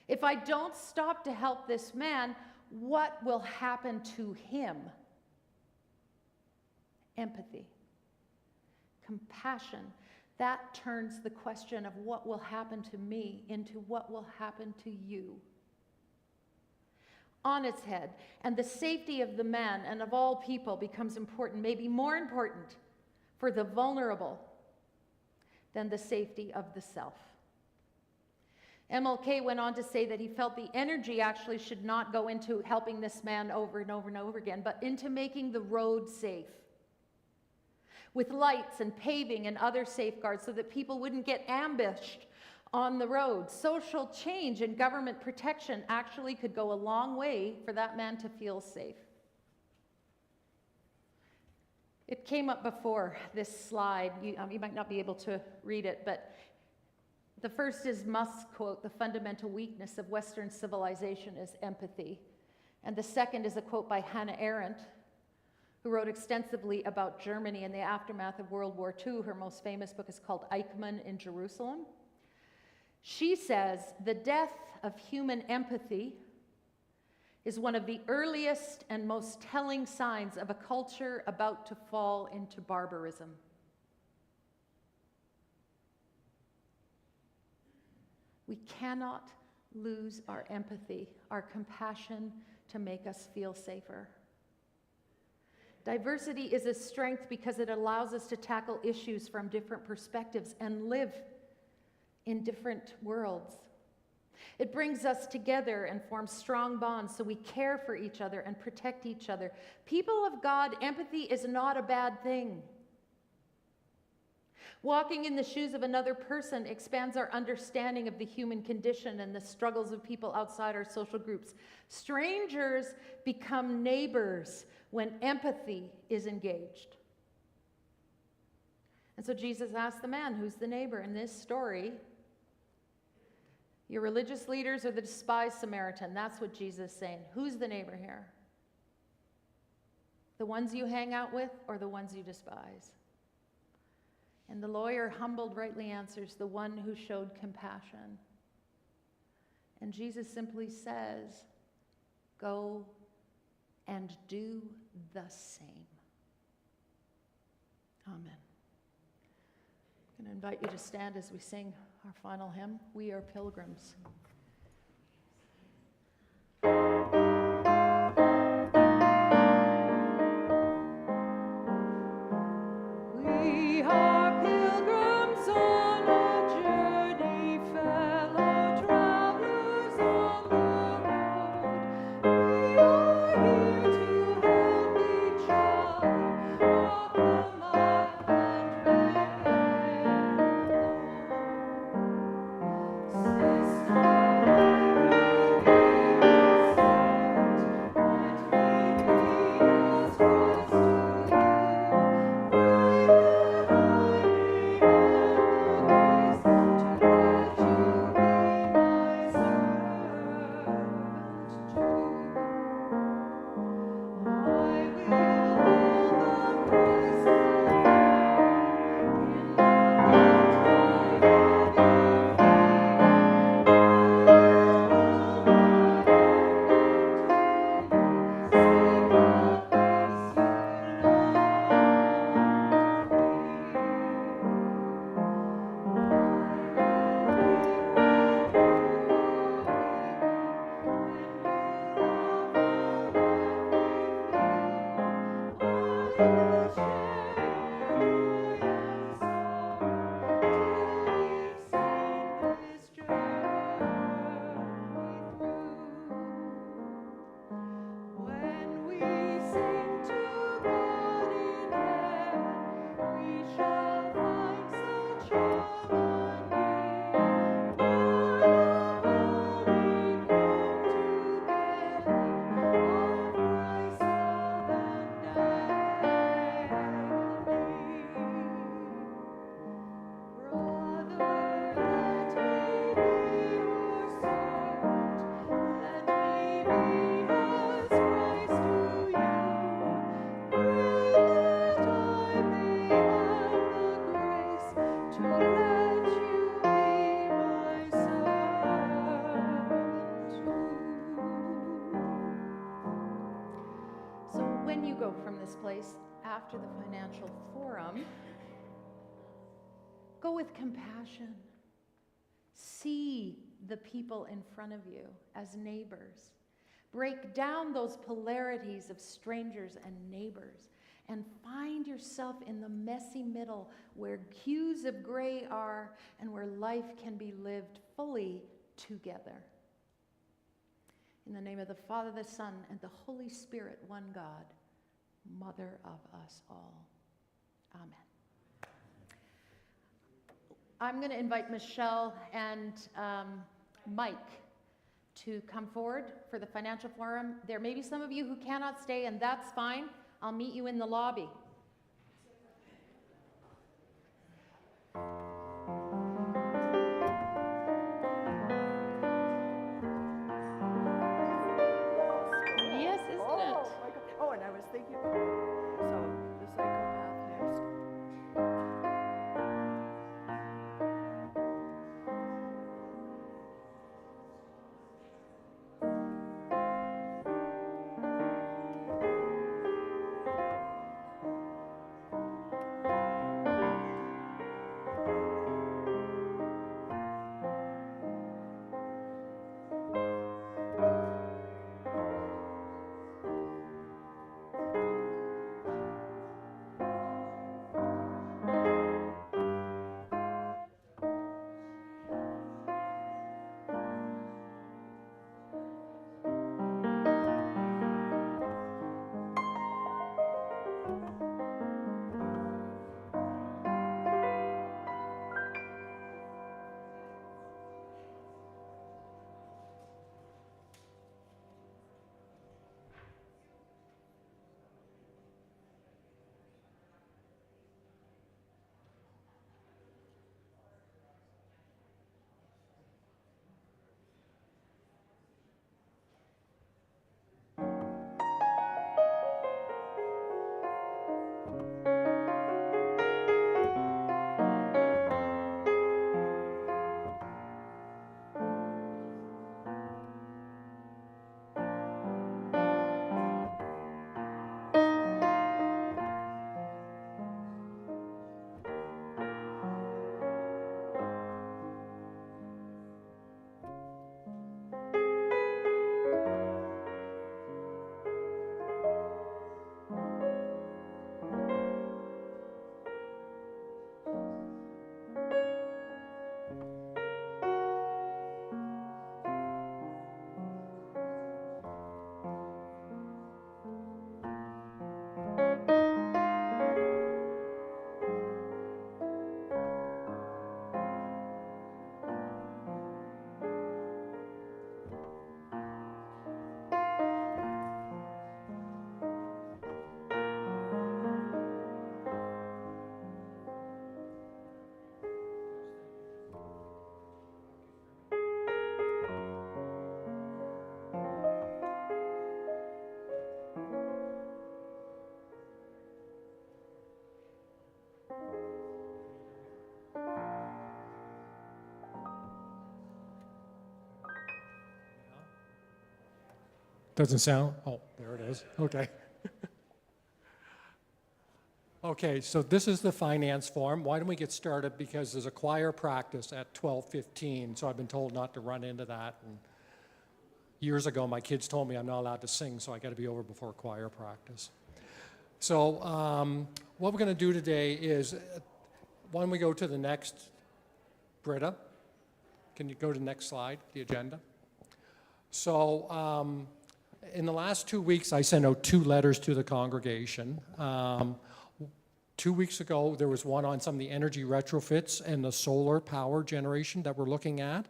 If I don't stop to help this man, what will happen to him? Empathy, compassion. That turns the question of what will happen to me into what will happen to you on its head. And the safety of the man and of all people becomes important, maybe more important for the vulnerable than the safety of the self. MLK went on to say that he felt the energy actually should not go into helping this man over and over and over again, but into making the road safe, with lights and paving and other safeguards so that people wouldn't get ambushed on the road. Social change and government protection actually could go a long way for that man to feel safe. It came up before, this slide. You might not be able to read it, but the first is Musk's quote, "The fundamental weakness of Western civilization is empathy." And the second is a quote by Hannah Arendt, who wrote extensively about Germany in the aftermath of World War II. Her most famous book is called Eichmann in Jerusalem. She says, the death of human empathy is one of the earliest and most telling signs of a culture about to fall into barbarism. We cannot lose our empathy, our compassion to make us feel safer. Diversity is a strength because it allows us to tackle issues from different perspectives and live in different worlds. It brings us together and forms strong bonds so we care for each other and protect each other. People of God, empathy is not a bad thing. Walking in the shoes of another person expands our understanding of the human condition and the struggles of people outside our social groups. Strangers become neighbors when empathy is engaged. And so Jesus asked the man, who's the neighbor in this story? Your religious leaders or the despised Samaritan? That's what Jesus is saying. Who's the neighbor here? The ones you hang out with or the ones you despise? And the lawyer, humbled, rightly answers, the one who showed compassion. And Jesus simply says, go and do the same. Amen. I'm going to invite you to stand as we sing our final hymn, We Are Pilgrims. We are pilgrims on a journey, fellow travelers on the road. We are here to help each other walk the mile and bear the load. Sister place after the financial forum, go with compassion. See the people in front of you as neighbors. Break down those polarities of strangers and neighbors and find yourself in the messy middle where hues of gray are and where life can be lived fully together. In the name of the Father, the Son, and the Holy Spirit, one God, Mother of us all. Amen. I'm going to invite Michelle and Mike to come forward for the financial forum. There may be some of you who cannot stay, and that's fine. I'll meet you in the lobby. Yes, isn't it? my God. Oh, and I was thinking, so the psychopath next. Doesn't sound, oh, there it is, okay. Okay, so this is the finance forum. Why don't we get started? Because there's a choir practice at 12:15, so I've been told not to run into that. And years ago, my kids told me I'm not allowed to sing, so I got to be over before choir practice. So what we're going to do today is, why don't we go to the next, Britta? Can you go to the next slide, the agenda? So in the last 2 weeks, I sent out 2 letters to the congregation. 2 weeks ago, there was one on some of the energy retrofits and the solar power generation that we're looking at.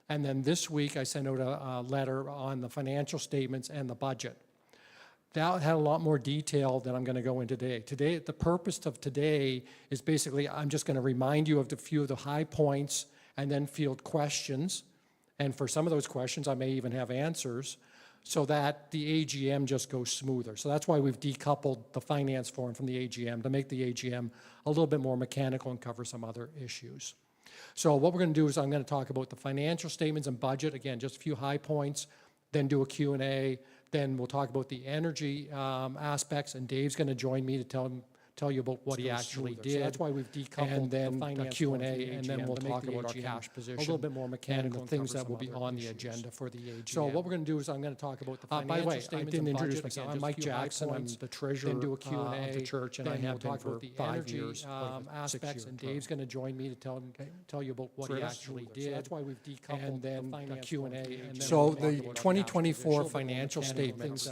And then this week, I sent out a letter on the financial statements and the budget. That had a lot more detail than I'm going to go into today. Today, the purpose of today is basically, I'm just going to remind you of a few of the high points and then field questions. And for some of those questions, I may even have answers, so that the AGM just goes smoother. So that's why we've decoupled the finance forum from the AGM, to make the AGM a little bit more mechanical and cover some other issues. So what we're going to do is I'm going to talk about the financial statements and budget, again, just a few high points, then do a Q&A, then we'll talk about the energy aspects, and Dave's going to join me to tell you about what he actually did. So that's why we've decoupled and then the Q&A, and then we'll talk about our cash position, a little bit more mechanical, and the things that will be on the agenda for the AGM. So what we're going to do is I'm going to talk about the financial by the way, I didn't introduce myself. I'm Mike Jackson. I'm the treasurer of the church, and I have been for 5 years, aspects, and Dave's going to join me to tell you about what he actually did. So that's why we've decoupled and then the Q&A. And then so the 2024 financial statements,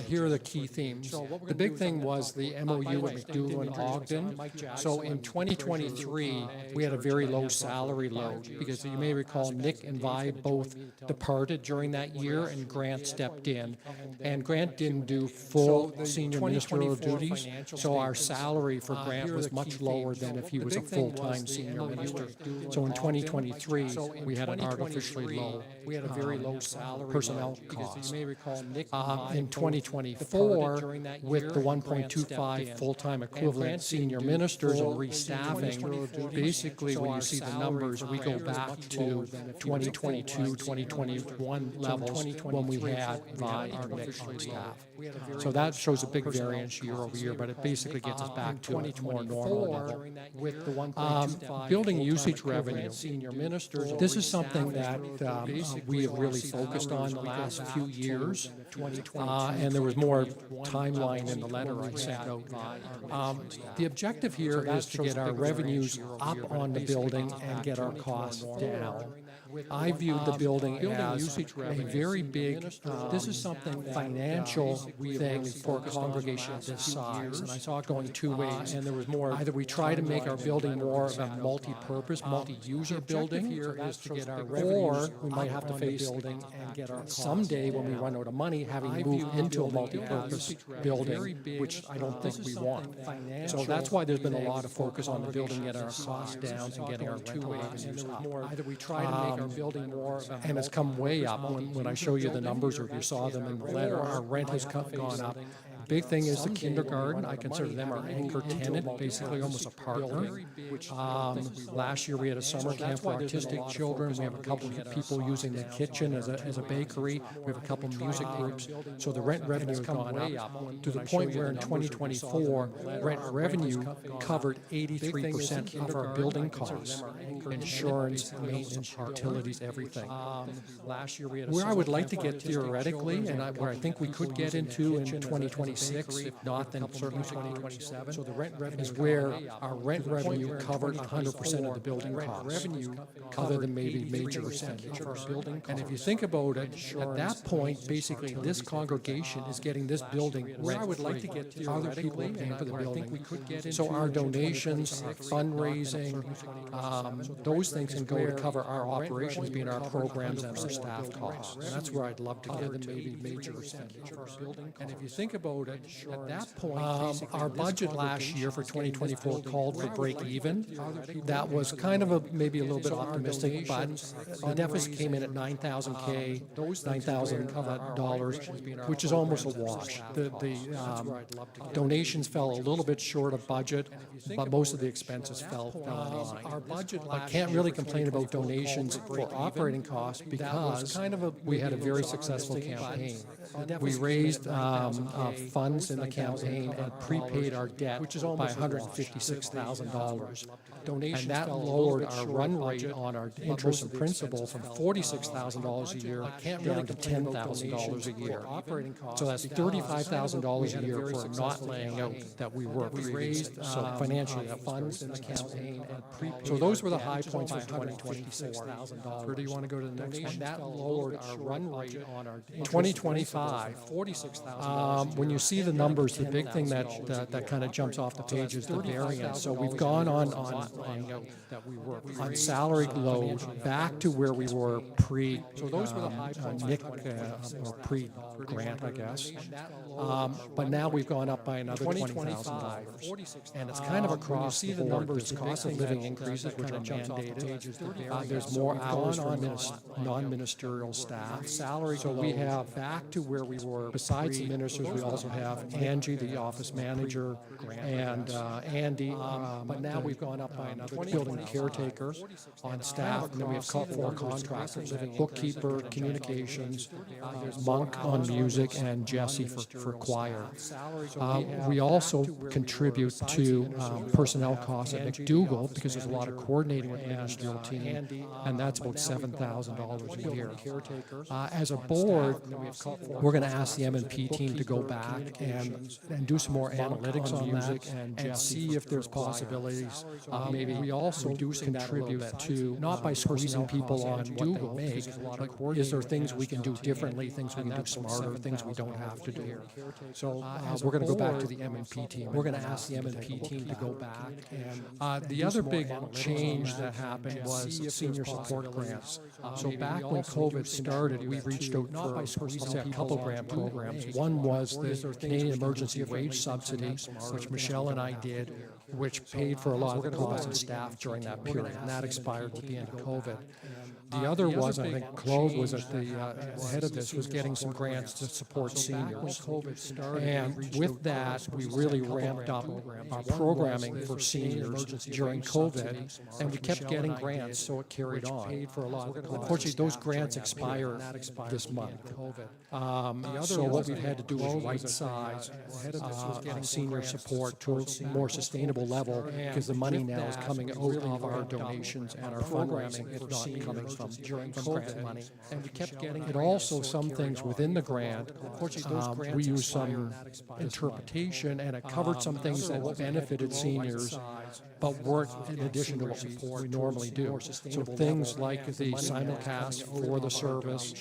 here are the key themes. The big thing was the MOU with McDougall and Ogden. So in 2023, we had a very low salary load because you may recall Nick and Vi both departed during that year, and Grant stepped in. And Grant didn't do full senior ministerial duties, so our salary for Grant was much lower than if he was a full-time senior minister. So in 2023, we had an artificially low, we had a very low salary personnel cost. You may recall Nick in 2024, with the 1.25 full-time equivalent senior ministers and restaffing, basically when you see the numbers, we go back to 2022, 2021 levels when we had Vi and Nick on staff. So that shows a big variance year over year, but it basically gets us back to a more normal level. Building usage revenue. This is something that we have really focused on the last few years, and there was more timeline in the letter I sent out. The objective here is to get our revenues up on the building and get our costs down. I viewed the building as a very big, this is something financial thing for a congregation of this size. And I saw it going two ways. And there was more, either we try to make our building more of a multi-purpose, multi-user building, or we might have to face someday when we run out of money, having moved into a multi-purpose building, which I don't think we want. So that's why there's been a lot of focus on the building, getting our costs down and getting our rental revenues up. Either we try to make our building more, and it's come way up. When I show you the numbers, or if you saw them in the letter, our rent has gone up. Big thing is the kindergarten. I consider them our anchor tenant, basically almost a partner. Last year we had a summer camp for autistic children. We have a couple of people using the kitchen as a bakery. We have a couple of music groups. So the rent revenue has gone up to the point where in 2024, rent revenue covered 83% of our building costs, insurance, maintenance, utilities, everything. Where I would like to get theoretically, and where I think we could get into in 2026, if not, then certainly 2027. So the rent revenue is where our rent revenue covered 100% of the building costs, other than maybe major expenditures. And if you think about it, at that point, basically this congregation is getting this building rent-free. I would like to get other people paying for the building. So our donations, fundraising, those things can go to cover our operations, being our programs and our staff costs. And that's where I'd love to get to maybe major expenditures. And if you think about it, at that point, our budget last year for 2024 called for break even. That was kind of maybe a little bit optimistic, but the deficit came in at $9,000, which is almost a wash. The donations fell a little bit short of budget, but most of the expenses fell in line. I can't really complain about donations for operating costs because we had a very successful campaign. We raised funds in the campaign and prepaid our debt by $156,000. And that lowered our run rate on our interest and principal from $46,000 a year down to $10,000 a year. So that's $35,000 a year for not laying out that we were raised. So financially, funds in the campaign and prepaid. So those were the high points for 2024. Where do you want to go to the next one? And that lowered our run rate on our 2025. When you see the numbers, the big thing that kind of jumps off the page is the variance. So we've gone on salary load back to where we were pre Nick or pre Grant, I guess. But now we've gone up by another $20,000, and it's kind of across the board. There's cost of living increases, which are mandated. There's more hours for non-ministerial staff. Salary, so we have back to where we were. Besides the ministers, we also have Angie, the office manager, and Andy, but now we've gone up by another building caretaker on staff, and then we have 4 contractors, bookkeeper, communications, Monk on music, and Jesse for choir. We also contribute to personnel costs at McDougall because there's a lot of coordinating with the ministerial team, and that's about $7,000 a year. As a board, we're going to ask the M&P team to go back and do some more analytics on that and see if there's possibilities. Maybe we also contribute to, not by squeezing people on Google, but is there things we can do differently, things we can do smarter, things we don't have to do. So we're going to go back to the M&P team. We're going to ask the M&P team to go back. And the other big change that happened was senior support grants. So back when COVID started, we reached out for a couple grant programs. One was the Canadian Emergency Wage Subsidy, which Michelle and I did, which paid for a lot of the costs of staff during that period, and that expired at the end of COVID. The other was, I think Claude was at the head of this, was getting some grants to support seniors. And with that, we really ramped up our programming for seniors during COVID, and we kept getting grants, so it carried on. Unfortunately, those grants expire this month. So what we've had to do is right-size senior support towards a more sustainable level, because the money now is coming out of our donations and our fundraising, it's not coming from grant money. And we kept getting it. Also, some things within the grant, we used some interpretation, and it covered some things that benefited seniors, but weren't in addition to what we normally do. So things like the simulcast for the service,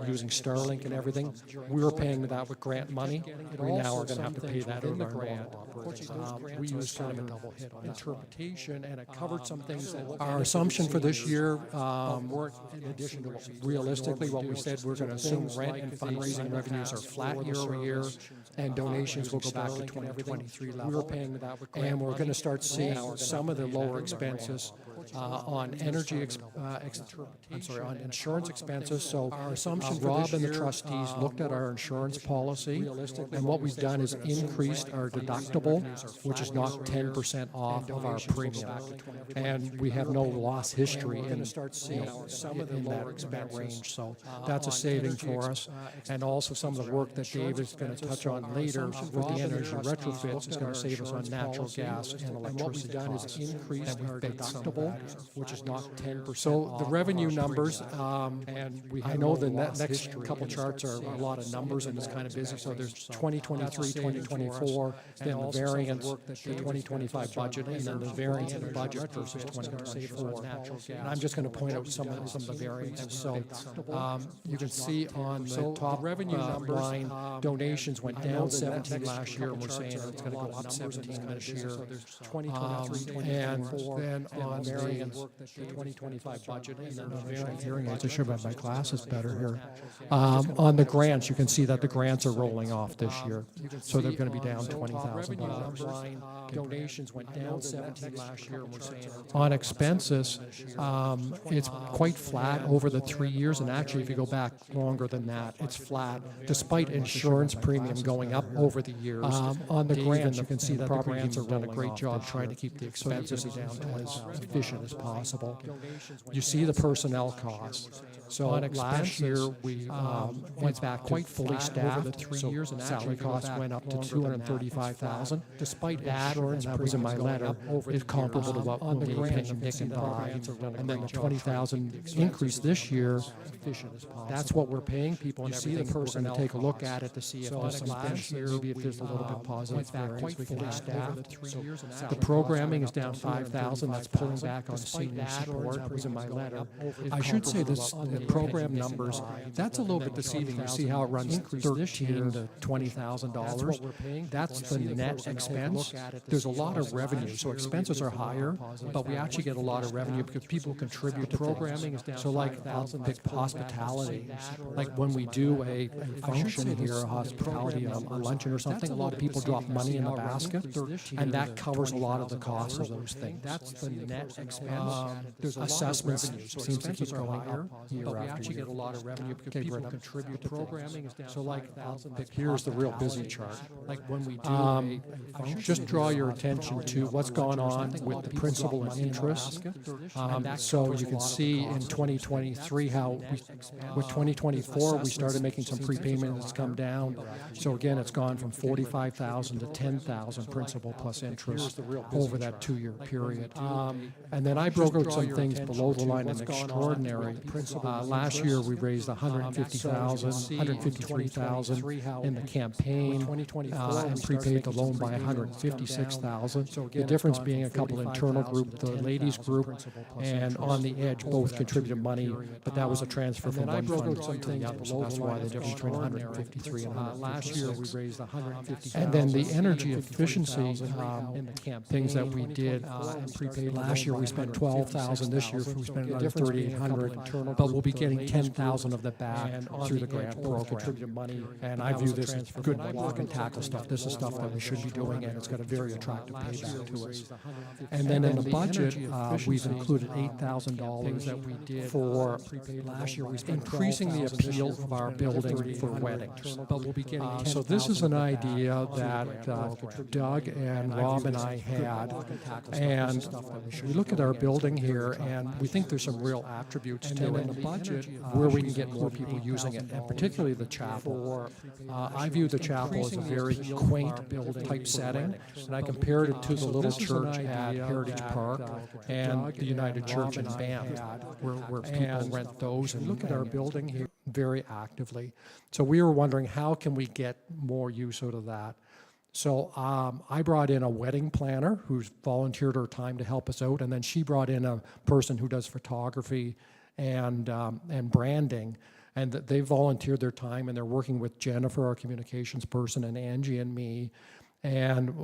using Starlink and everything, we were paying that with grant money. We now are going to have to pay that in the grant. We used kind of a double hit on interpretation, and it covered some things that our assumption for this year, in addition to realistically what we said, we're going to assume rent and fundraising revenues are flat year over year, and donations will go back to 2023 level. We were paying that with grant, and we're going to start seeing some of the lower expenses on on insurance expenses. So our assumption, Rob and the trustees looked at our insurance policy, and what we've done is increased our deductible, which is not 10% off of our premium, and we have no loss history in that expense range. So that's a saving for us, and also some of the work that Dave is going to touch on later with the energy retrofits is going to save us on natural gas and electricity. What we've done is increase our deductible, which is not 10%. So the revenue numbers, and I know the next couple charts are a lot of numbers, and it's kind of busy. So there's 2023, 2024, then the variance, the 2025 budget, and then the variance in the budget versus 2024. And I'm just going to point out some of the variances. So you can see on the top revenue line, donations went down 17 last year, and we're saying it's going to go up 17 this year. And then on the 2025 budget, and then the variance, I should have my glasses better here. On the grants, you can see that the grants are rolling off this year, so they're going to be down $20,000. Donations went down 17 last year, and we're saying on expenses, it's quite flat over the 3 years, and actually, if you go back longer than that, it's flat, despite insurance premium going up over the years. On the grants, you can see that the grants have done a great job trying to keep the expenses down as efficient as possible. You see the personnel costs. So last year, we went back quite fully staffed over the 3 years, and salary costs went up to $235,000. Despite that, and that was in my letter, is comparable to what we were paying Nick and I. And then the $20,000 increase this year, that's what we're paying people. You see the personnel. Take a look at it to see if this last year, maybe if there's a little bit positive variance, we can add that. The programming is down $5,000. That's pulling back on senior support. That was in my letter. I should say this. The program numbers, that's a little bit deceiving. You see how it runs $13,000 to $20,000. That's the net expense. there's a lot of revenue. So expenses are higher, but we actually get a lot of revenue because people contribute to programming. So like big hospitality, like when we do a function here, a hospitality, a luncheon or something, a lot of people drop money in the basket, and that covers a lot of the costs of those things. That's the net expense. Assessments seems to keep going up but we actually get a lot of revenue because people contribute to programming. So like here's the real busy chart. Like when we do just draw your attention to what's gone on with the principal and interest. So you can see in 2023 how with 2024 we started making some prepayment that's come down. So again, it's gone from 45,000 to 10,000 principal plus interest over that 2-year period. And then I broke out some things below the line in extraordinary. Last year we raised 150,000, 153,000 in the campaign and prepaid the loan by 156,000. The difference being a couple internal group, the ladies group, and On the Edge both contributed money, but that was a transfer from one fund to the other. So that's why the difference between 153 and 156. Last year we raised 150,000. And then the energy efficiency things that we did last year we spent 12,000. This year we spent another 3,800. But we'll be getting 10,000 of that back through the grant program. And I view this as good block and tackle stuff. This is stuff that we should be doing, and it's got a very attractive payback to us. And then in the budget, we've included $8,000 for last year. We increasing the appeal of our building for weddings. But we'll be getting so this is an idea that Doug and Rob and I had, and we look at our building here, and we think there's some real attributes to it. In the budget, where we can get more people using it, and particularly the chapel. I view the chapel as a very quaint building type setting, and I compared it to the little church at Heritage Park and the United Church in Banff, where people rent those and look at our building here very actively. So we were wondering how can we get more use out of that. So I brought in a wedding planner who's volunteered her time to help us out, and then she brought in a person who does photography and branding, and they volunteered their time, and they're working with Jennifer, our communications person, and Angie and me, and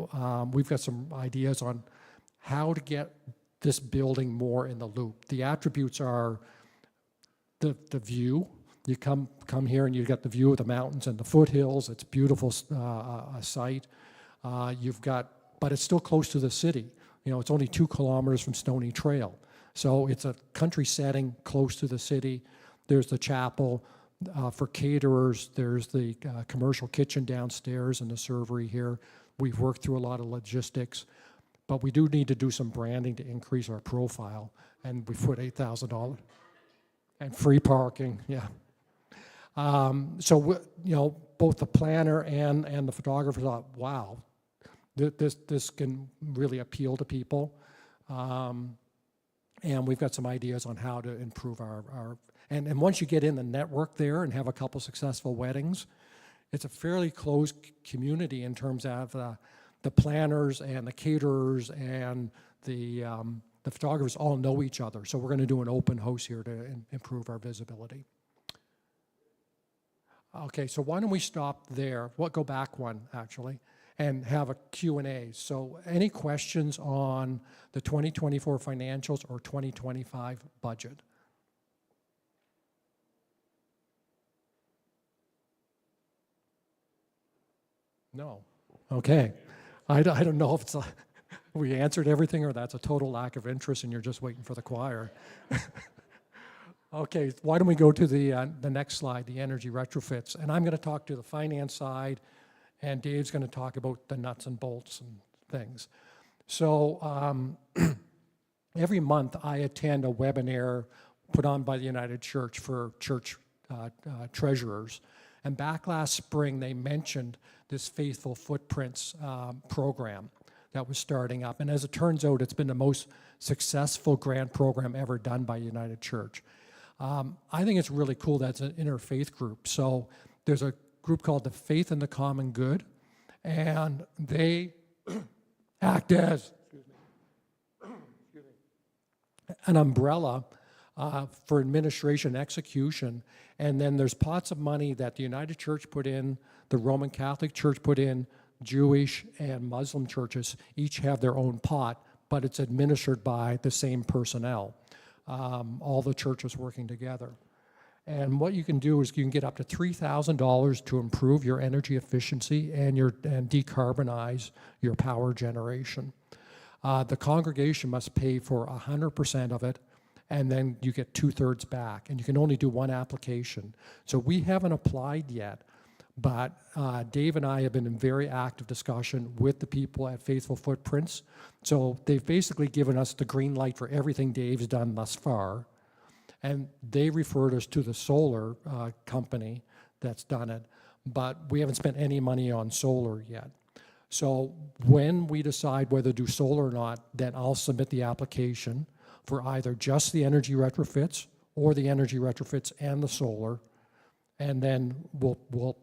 we've got some ideas on how to get this building more in the loop. The attributes are the view. You come here and you get the view of the mountains and the foothills. It's a beautiful site. But it's still close to the city. You know, it's only 2 kilometers from Stony Trail. So it's a country setting close to the city. There's the chapel for caterers. There's the commercial kitchen downstairs and the servery here. We've worked through a lot of logistics, but we do need to do some branding to increase our profile. And we put $8,000 and free parking. Yeah. So you know, both the planner and the photographer thought, wow, this can really appeal to people. And we've got some ideas on how to improve our and once you get in the network there and have a couple successful weddings, it's a fairly close community in terms of the planners and the caterers and the photographers all know each other. So we're going to do an open house here to improve our visibility. Okay, so why don't we stop there? Go back one, actually, and have a Q&A. So any questions on the 2024 financials or 2025 budget? No. Okay. I don't know if it's we answered everything or that's a total lack of interest and you're just waiting for the choir. Okay, why don't we go to the next slide, the energy retrofits. And I'm going to talk to the finance side, and Dave's going to talk about the nuts and bolts and things. So every month I attend a webinar put on by the United Church for church treasurers. And back last spring, they mentioned this Faithful Footprints program that was starting up. And as it turns out, it's been the most successful grant program ever done by United Church. I think it's really cool that it's an interfaith group. So there's a group called the Faith in the Common Good, and they act as an umbrella for administration and execution. And then there's pots of money that the United Church put in, the Roman Catholic Church put in, Jewish and Muslim churches each have their own pot, but it's administered by the same personnel, all the churches working together. And what you can do is you can get up to $3,000 to improve your energy efficiency and decarbonize your power generation. The congregation must pay for 100% of it, and then you get 2/3 back, and you can only do one application. So we haven't applied yet, but Dave and I have been in very active discussion with the people at Faithful Footprints. So they've basically given us the green light for everything Dave's done thus far, and they referred us to the solar company that's done it, but we haven't spent any money on solar yet. So when we decide whether to do solar or not, then I'll submit the application for either just the energy retrofits or the energy retrofits and the solar, and then we'll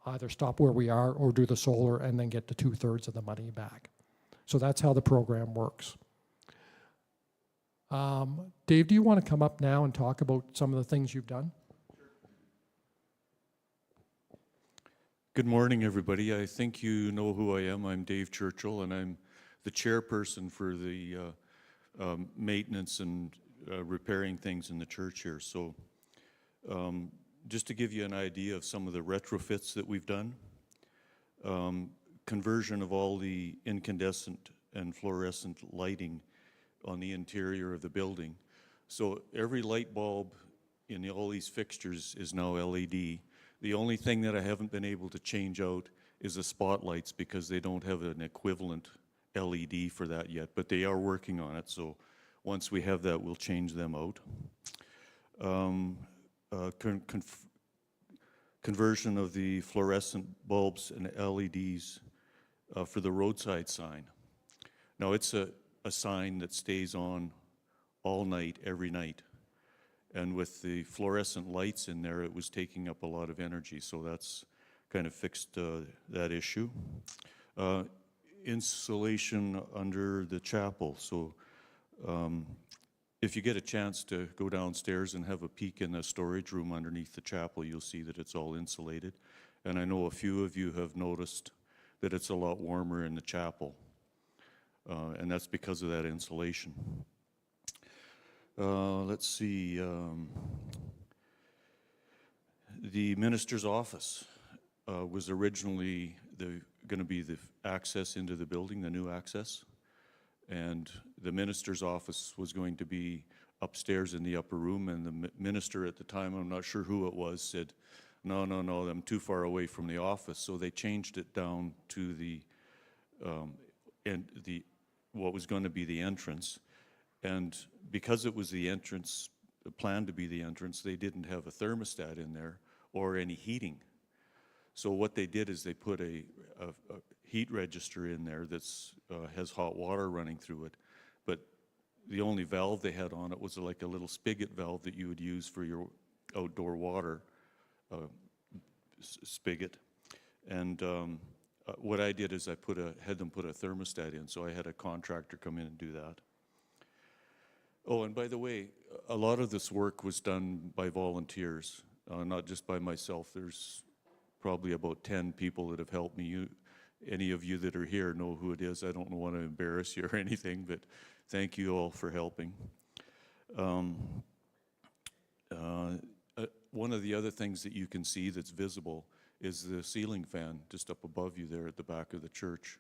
either stop where we are or do the solar and then get the 2/3 of the money back. So that's how the program works. Dave, do you want to come up now and talk about some of the things you've done? Good morning, everybody. I think you know who I am. I'm Dave Churchill, and I'm the chairperson for the maintenance and repairing things in the church here. So just to give you an idea of some of the retrofits that we've done, conversion of all the incandescent and fluorescent lighting on the interior of the building. So every light bulb in all these fixtures is now LED. The only thing that I haven't been able to change out is the spotlights because they don't have an equivalent LED for that yet, but they are working on it. So once we have that, we'll change them out. Conversion of the fluorescent bulbs and LEDs for the roadside sign. Now it's a sign that stays on all night, every night. And with the fluorescent lights in there, it was taking up a lot of energy, so that's kind of fixed that issue. Insulation under the chapel. So if you get a chance to go downstairs and have a peek in the storage room underneath the chapel, you'll see that it's all insulated. And I know a few of you have noticed that it's a lot warmer in the chapel. And that's because of that insulation. Let's see. The minister's office was originally going to be the access into the building, the new access. And the minister's office was going to be upstairs in the upper room. And the minister at the time, I'm not sure who it was, said, no, I'm too far away from the office. So they changed it down to what was going to be the entrance. And because it was the entrance, planned to be the entrance, they didn't have a thermostat in there or any heating. So what they did is they put a heat register in there that's has hot water running through it. But the only valve they had on it was like a little spigot valve that you would use for your outdoor water spigot. And what I did is I had them put a thermostat in, so I had a contractor come in and do that. Oh, and by the way, a lot of this work was done by volunteers, not just by myself. There's probably about 10 people that have helped me. Any of you that are here know who it is. I don't want to embarrass you or anything, but thank you all for helping. One of the other things that you can see that's visible is the ceiling fan just up above you there at the back of the church.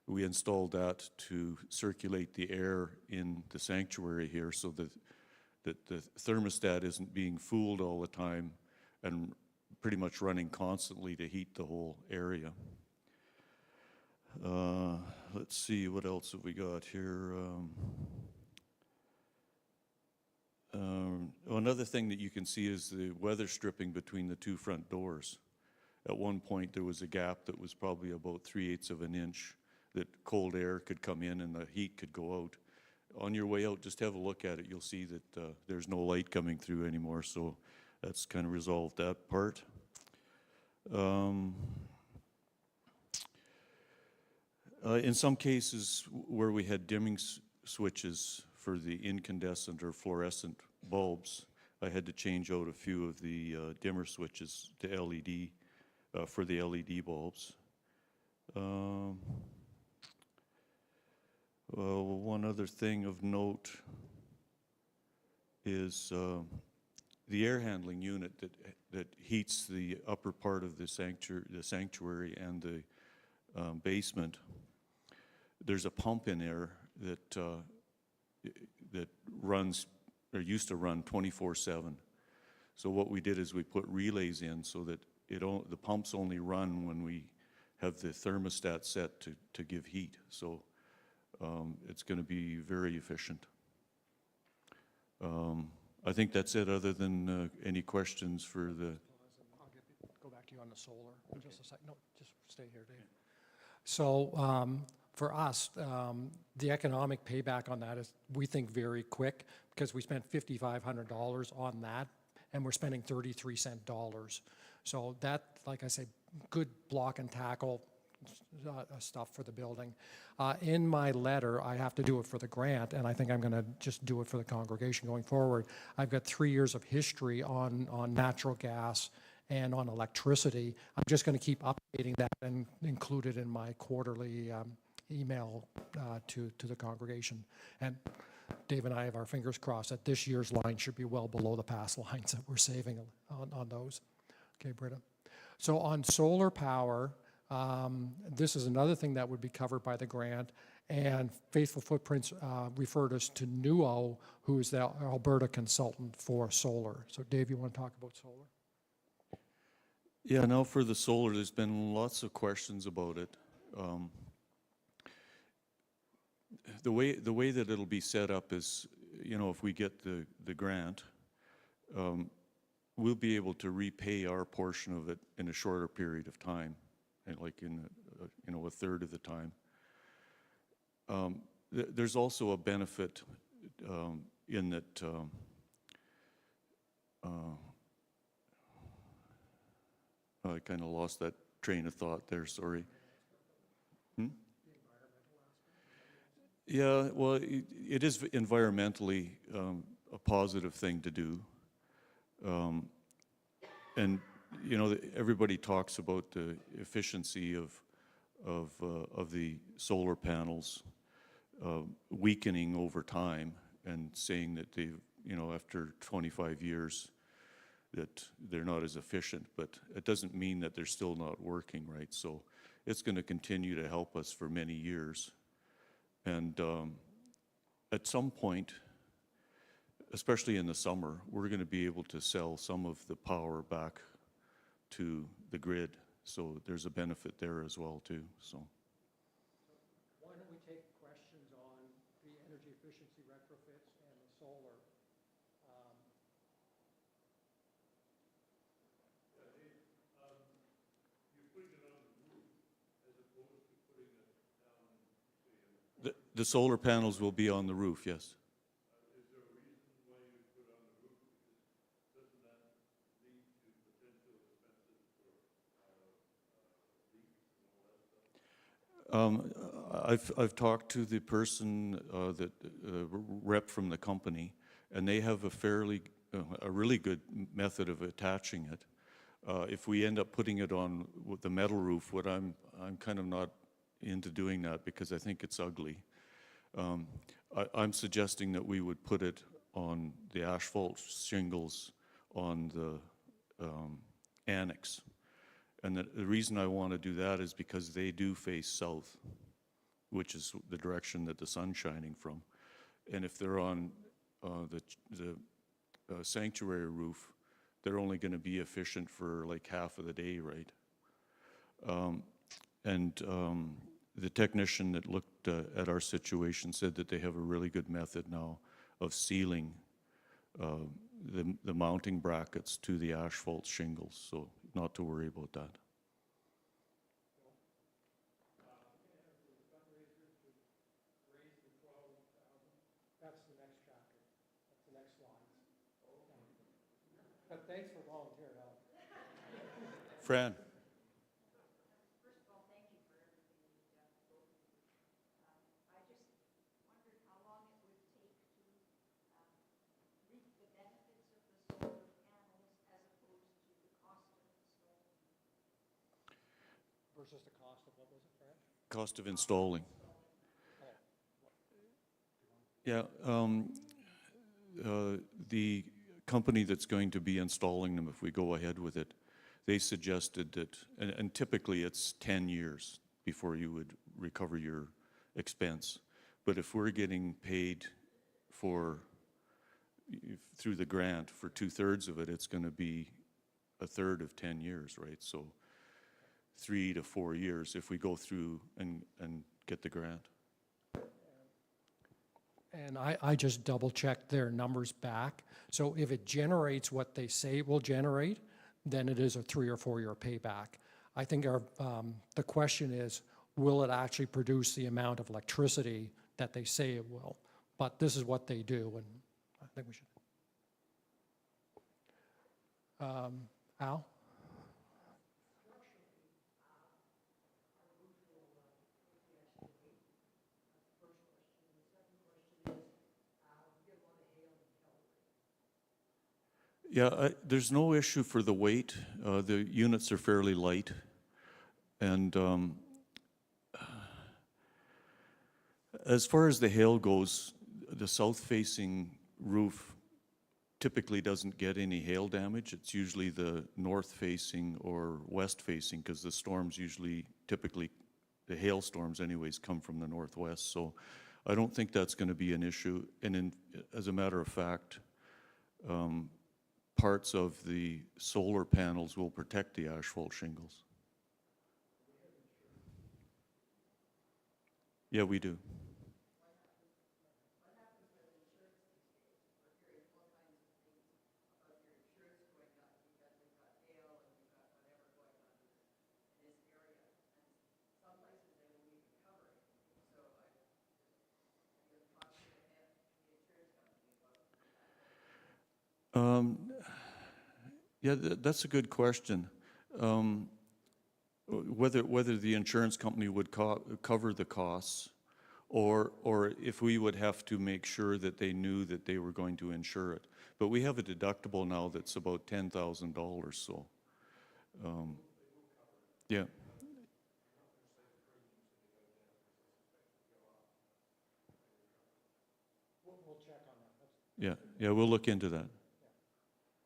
We installed that to circulate the air in the sanctuary here so that the thermostat isn't being fooled all the time and pretty much running constantly to heat the whole area. Let's see, what else have we got here? Another thing that you can see is the weather stripping between the two front doors. At one point there was a gap that was probably about 3/8 of an inch that cold air could come in and the heat could go out. On your way out, just have a look at it. You'll see that there's no light coming through anymore, so that's kind of resolved that part. In some cases where we had dimming switches for the incandescent or fluorescent bulbs, I had to change out a few of the dimmer switches to LED for the LED bulbs. Well, one other thing of note is the air handling unit that heats the upper part of the sanctuary and the basement. There's a pump in there that runs, or used to run 24/7. So what we did is we put relays in so that the pumps only run when we have the thermostat set to give heat. So it's going to be very efficient. I think that's it, other than any questions for the... Go back to you on the solar in just a second. No, just stay here, Dave. So for us, the economic payback on that is, we think, very quick, because we spent $5,500 on that, and we're spending 33-cent dollars. So that, like I say, good block and tackle stuff for the building. In my letter, I have to do it for the grant, and I think I'm going to just do it for the congregation going forward. I've got 3 years of history on natural gas and on electricity. I'm just going to keep updating that and include it in my quarterly email to the congregation. And Dave and I have our fingers crossed that this year's line should be well below the past lines that we're saving on those. Okay, Britta. So on solar power, this is another thing that would be covered by the grant, and Faithful Footprints referred us to Nuo, who is the Alberta consultant for solar. So Dave, you want to talk about solar? Yeah, now for the solar, there's been lots of questions about it. The way that it'll be set up is, if we get the grant, we'll be able to repay our portion of it in a shorter period of time, and like in a third of the time. There's also a benefit in that I kind of lost that train of thought there, sorry. Yeah, well, it is environmentally a positive thing to do. And, everybody talks about the efficiency of the solar panels weakening over time, and saying that they, after 25 years, that they're not as efficient, but it doesn't mean that they're still not working, right? So it's going to continue to help us for many years. And at some point, especially in the summer, we're going to be able to sell some of the power back to the grid. So there's a benefit there as well, too. So why don't we take questions on the energy efficiency retrofits and the solar? the solar panels will be on the roof, yes. I've talked to the person, that rep from the company, and they have a really good method of attaching it. If we end up putting it on with the metal roof, I'm kind of not into doing that because I think it's ugly. I'm suggesting that we would put it on the asphalt shingles on the annex. And the reason I want to do that is because they do face south, which is the direction that the sun's shining from. And if they're on the sanctuary roof, they're only going to be efficient for like half of the day, right? The technician that looked at our situation said that they have a really good method now of sealing the mounting brackets to the asphalt shingles, so not to worry about that. That's the next chapter. That's the next slide. But thanks for volunteering help. Fran. Versus the cost of, what was it, Fred? Cost of installing. Yeah, the company that's going to be installing them, if we go ahead with it, they suggested that, and typically it's 10 years before you would recover your expense. But if we're getting paid for, through the grant, for 2/3 of it, it's going to be 1/3 of 10 years, right? So 3 to 4 years if we go through and get the grant. And I just double-checked their numbers back. So if it generates what they say it will generate, then it is a 3 or 4 year payback. I think the question is, will it actually produce the amount of electricity that they say it will? But this is what they do, and I think we should. Al? Yeah, there's no issue for the weight. The units are fairly light. And as far as the hail goes, the south-facing roof typically doesn't get any hail damage. It's usually the north-facing or west-facing, because the storms usually, typically, the hailstorms anyways, come from the northwest. So I don't think that's going to be an issue. And as a matter of fact, parts of the solar panels will protect the asphalt shingles. Yeah, we do. Yeah, that's a good question. Whether the insurance company would cover the costs, or if we would have to make sure that they knew that they were going to insure it. But we have a deductible now that's about $10,000, so yeah. We'll check on that. Yeah, we'll look into that.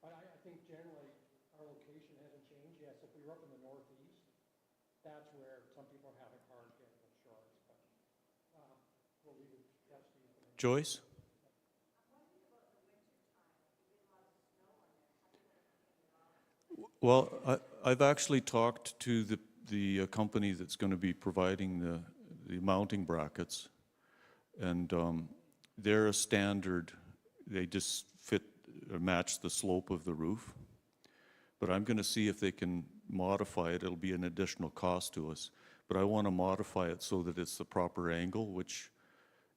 But I think generally our location hasn't changed. Yes, if we were up in the northeast, that's where some people are having hard getting insurance. But we'll leave it. Joyce? Well, I've actually talked to the company that's going to be providing the mounting brackets, and they're a standard. They just fit or match the slope of the roof. But I'm going to see if they can modify it. It'll be an additional cost to us. But I want to modify it so that it's the proper angle, which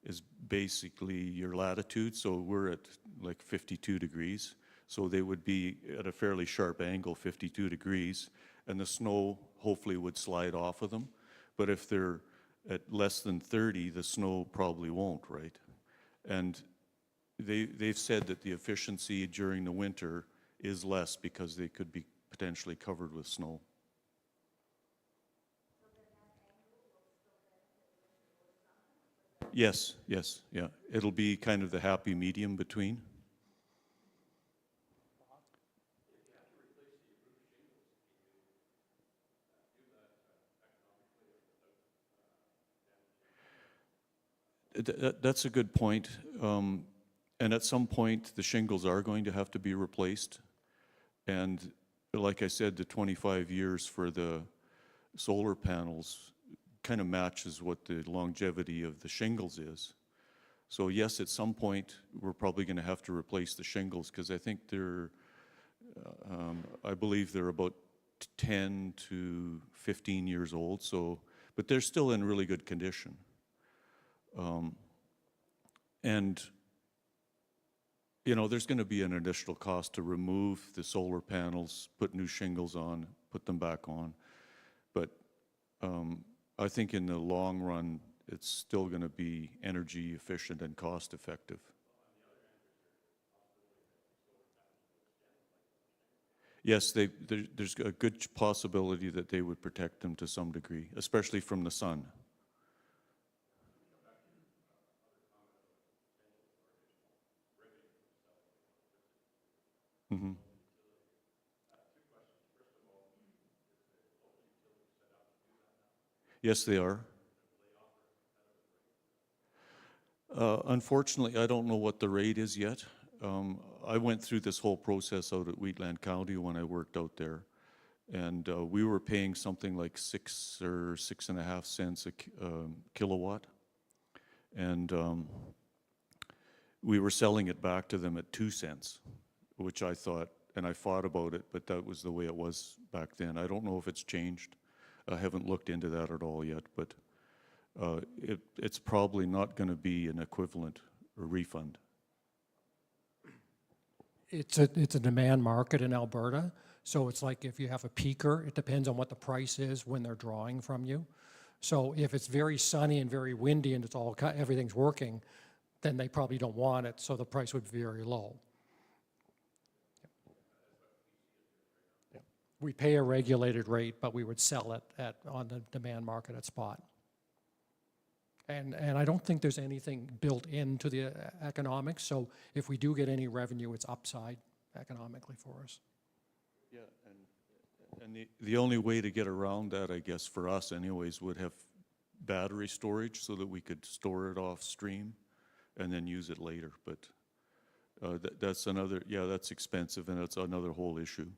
is basically your latitude. So we're at like 52 degrees. So they would be at a fairly sharp angle, 52 degrees, and the snow hopefully would slide off of them. But if they're at less than 30, the snow probably won't, right? And they've said that the efficiency during the winter is less because they could be potentially covered with snow. Yes, yeah. It'll be kind of the happy medium between. That's a good point. And at some point, the shingles are going to have to be replaced. And like I said, the 25 years for the solar panels kind of matches what the longevity of the shingles is. So yes, at some point, we're probably going to have to replace the shingles because I think I believe they're about 10 to 15 years old. So, but they're still in really good condition. And, you know, there's going to be an additional cost to remove the solar panels, put new shingles on, put them back on. But I think in the long run, it's still going to be energy efficient and cost effective. Yes, there's a good possibility that they would protect them to some degree, especially from the sun. Mm-hmm. Yes, they are. Unfortunately, I don't know what the rate is yet. I went through this whole process out at Wheatland County when I worked out there, and we were paying something like 6 or 6.5 cents a kilowatt, and we were selling it back to them at 2 cents, which I thought, and I fought about it, but that was the way it was back then. I don't know if it's changed. I haven't looked into that at all yet, but it's probably not going to be an equivalent refund. It's a demand market in Alberta, so it's like if you have a peaker, it depends on what the price is when they're drawing from you. So if it's very sunny and very windy and it's all everything's working, then they probably don't want it, so the price would be very low. We pay a regulated rate, but we would sell it on the demand market at spot. And I don't think there's anything built into the economics, so if we do get any revenue, it's upside economically for us. Yeah, and the only way to get around that, I guess, for us anyways, would have battery storage so that we could store it off stream and then use it later. But that's another, yeah, that's expensive, and that's another whole issue.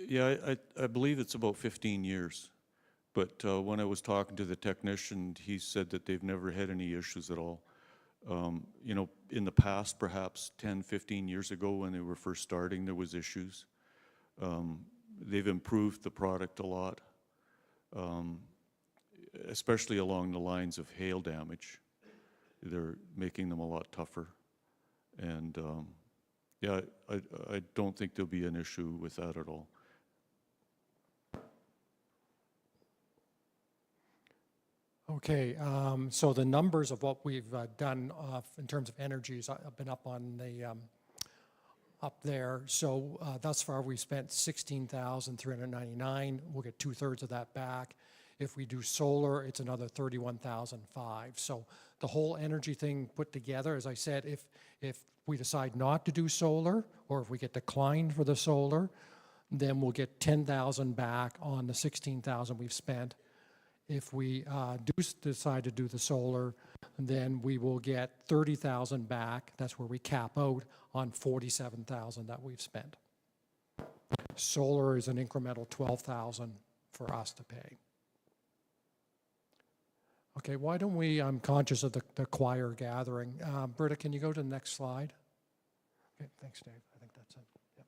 Yeah, I believe it's about 15 years. But when I was talking to the technician, he said that they've never had any issues at all. You know, in the past, perhaps 10, 15 years ago when they were first starting, there was issues. They've improved the product a lot, especially along the lines of hail damage. They're making them a lot tougher. And yeah, I don't think there'll be an issue with that at all. Okay, so the numbers of what we've done in terms of energies have been up on the up there. So thus far we spent $16,399. We'll get 2/3 of that back. If we do solar, it's another $31,005. So the whole energy thing put together, as I said, if we decide not to do solar, or if we get declined for the solar, then we'll get $10,000 back on the $16,000 we've spent. If we do decide to do the solar, then we will get $30,000 back. That's where we cap out on $47,000 that we've spent. Solar is an incremental $12,000 for us to pay. Okay, why don't we, I'm conscious of the choir gathering. Britta, can you go to the next slide? Okay, thanks, Dave. I think that's it. Yep.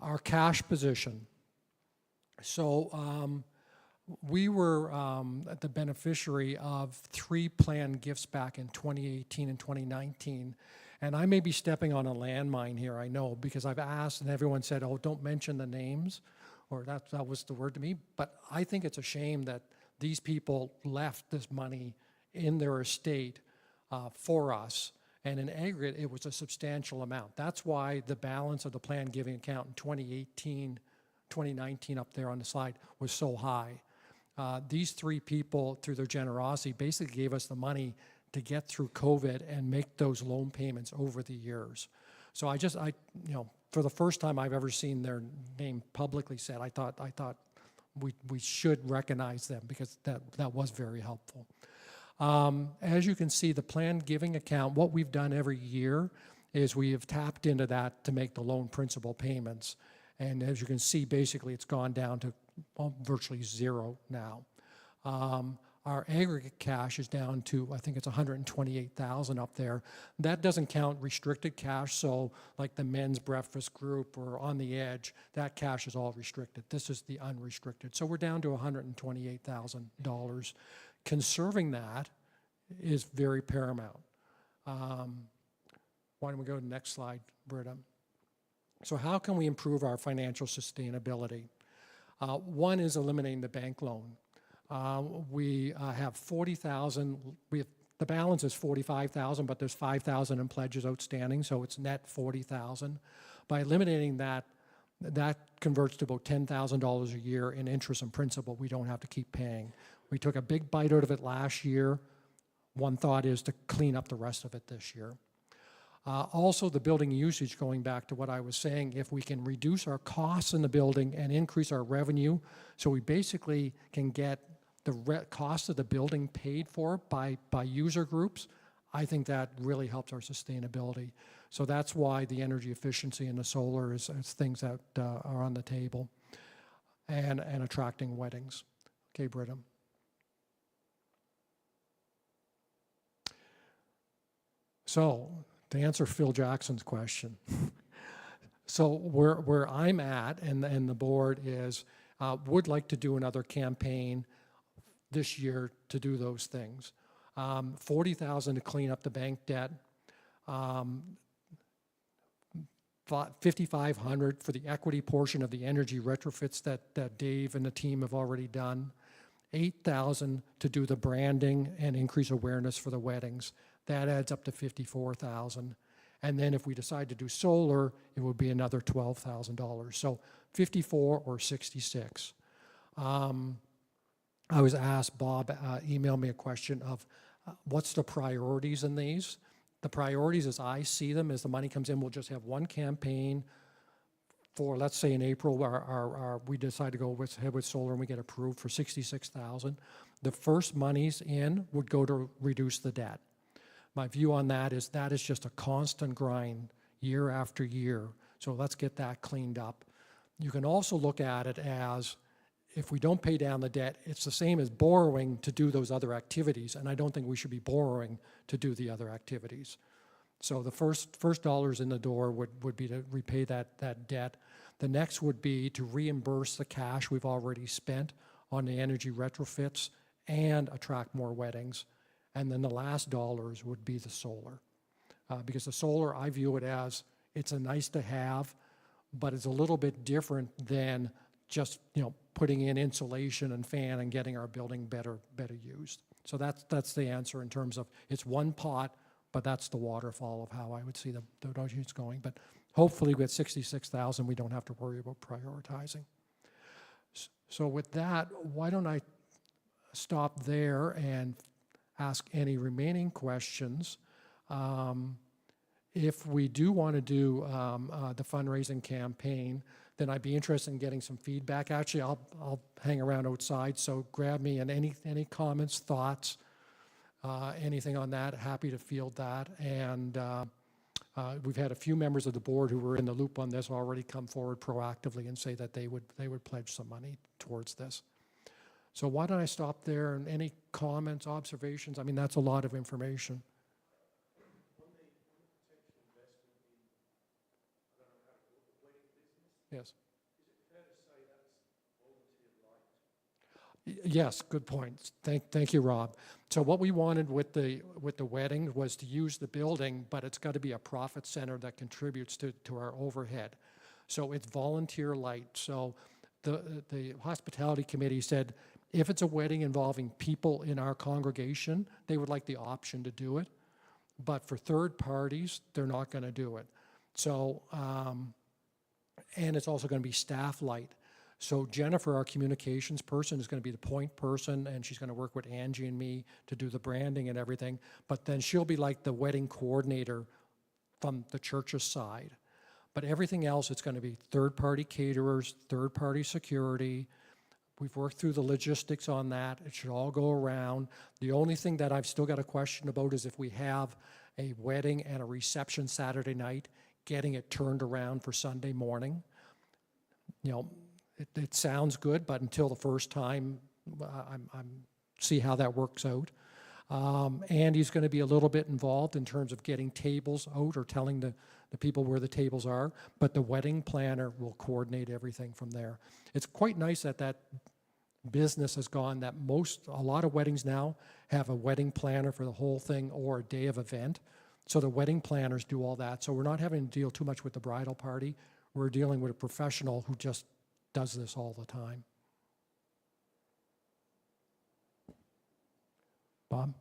Our cash position. So we were the beneficiary of 3 planned gifts back in 2018 and 2019. And I may be stepping on a landmine here, I know, because I've asked and everyone said, oh, don't mention the names, or that was the word to me. But I think it's a shame that these people left this money in their estate for us. And in aggregate, it was a substantial amount. That's why the balance of the planned giving account in 2019 up there on the slide was so high. These 3 people, through their generosity, basically gave us the money to get through COVID and make those loan payments over the years. So I you know, for the first time I've ever seen their name publicly said, I thought we should recognize them, because that was very helpful. As you can see, the planned giving account, what we've done every year is we have tapped into that to make the loan principal payments. And as you can see, basically it's gone down to virtually zero now. Our aggregate cash is down to, I think it's $128,000 up there. That doesn't count restricted cash, so like the men's breakfast group or On the Edge, that cash is all restricted. This is the unrestricted. So we're down to $128,000. Conserving that is very paramount. Why don't we go to the next slide, Britta? So how can we improve our financial sustainability? One is eliminating the bank loan. We have 40,000, the balance is 45,000, but there's 5,000 in pledges outstanding, so it's net 40,000. By eliminating that, that converts to about $10,000 a year in interest and principal we don't have to keep paying. We took a big bite out of it last year. One thought is to clean up the rest of it this year. Also, the building usage, going back to what I was saying, if we can reduce our costs in the building and increase our revenue, so we basically can get the cost of the building paid for by user groups, I think that really helps our sustainability. So that's why the energy efficiency and the solar is things that are on the table, and attracting weddings. Okay, Britta. So, to answer Phil Jackson's question, so where I'm at and the board is, would like to do another campaign this year to do those things. 40,000 to clean up the bank debt, 5,500 for the equity portion of the energy retrofits that Dave and the team have already done, 8,000 to do the branding and increase awareness for the weddings. That adds up to 54,000. And then if we decide to do solar, it would be another $12,000. So 54 or 66. I was asked, Bob emailed me a question of what's the priorities in these? The priorities as I see them, as the money comes in, we'll just have one campaign for, let's say in April, we decide to go ahead with solar and we get approved for 66,000. The first monies in would go to reduce the debt. My view on that is just a constant grind year after year. So let's get that cleaned up. You can also look at it as, if we don't pay down the debt, it's the same as borrowing to do those other activities, and I don't think we should be borrowing to do the other activities. So the first dollars in the door would be to repay that debt. The next would be to reimburse the cash we've already spent on the energy retrofits and attract more weddings. And then the last dollars would be the solar. Because the solar, I view it as, it's a nice to have, but it's a little bit different than just, putting in insulation and fan and getting our building better used. So that's the answer in terms of, it's one pot, but that's the waterfall of how I would see the donations going. But hopefully with 66,000, we don't have to worry about prioritizing. So with that, why don't I stop there and ask any remaining questions. If we do want to do the fundraising campaign, then I'd be interested in getting some feedback. Actually, I'll hang around outside, so grab me and any comments, thoughts, anything on that, happy to field that. And we've had a few members of the board who were in the loop on this already come forward proactively and say that they would pledge some money towards this. So why don't I stop there, and any comments, observations? I mean, that's a lot of information. Yes. Yes, good point. Thank you, Rob. So what we wanted with the wedding was to use the building, but it's got to be a profit center that contributes to our overhead. So it's volunteer light. So the hospitality committee said, if it's a wedding involving people in our congregation, they would like the option to do it. But for third parties, they're not going to do it. So, and it's also going to be staff light. So Jennifer, our communications person, is going to be the point person, and she's going to work with Angie and me to do the branding and everything. But then she'll be like the wedding coordinator from the church's side. But everything else, it's going to be third-party caterers, third-party security. We've worked through the logistics on that. It should all go around. The only thing that I've still got a question about is if we have a wedding and a reception Saturday night, getting it turned around for Sunday morning. It sounds good, but until the first time, I'm see how that works out. Andy's going to be a little bit involved in terms of getting tables out or telling the people where the tables are, but the wedding planner will coordinate everything from there. It's quite nice that business has gone that a lot of weddings now have a wedding planner for the whole thing or a day of event. So the wedding planners do all that. So we're not having to deal too much with the bridal party. We're dealing with a professional who just does this all the time. Bob?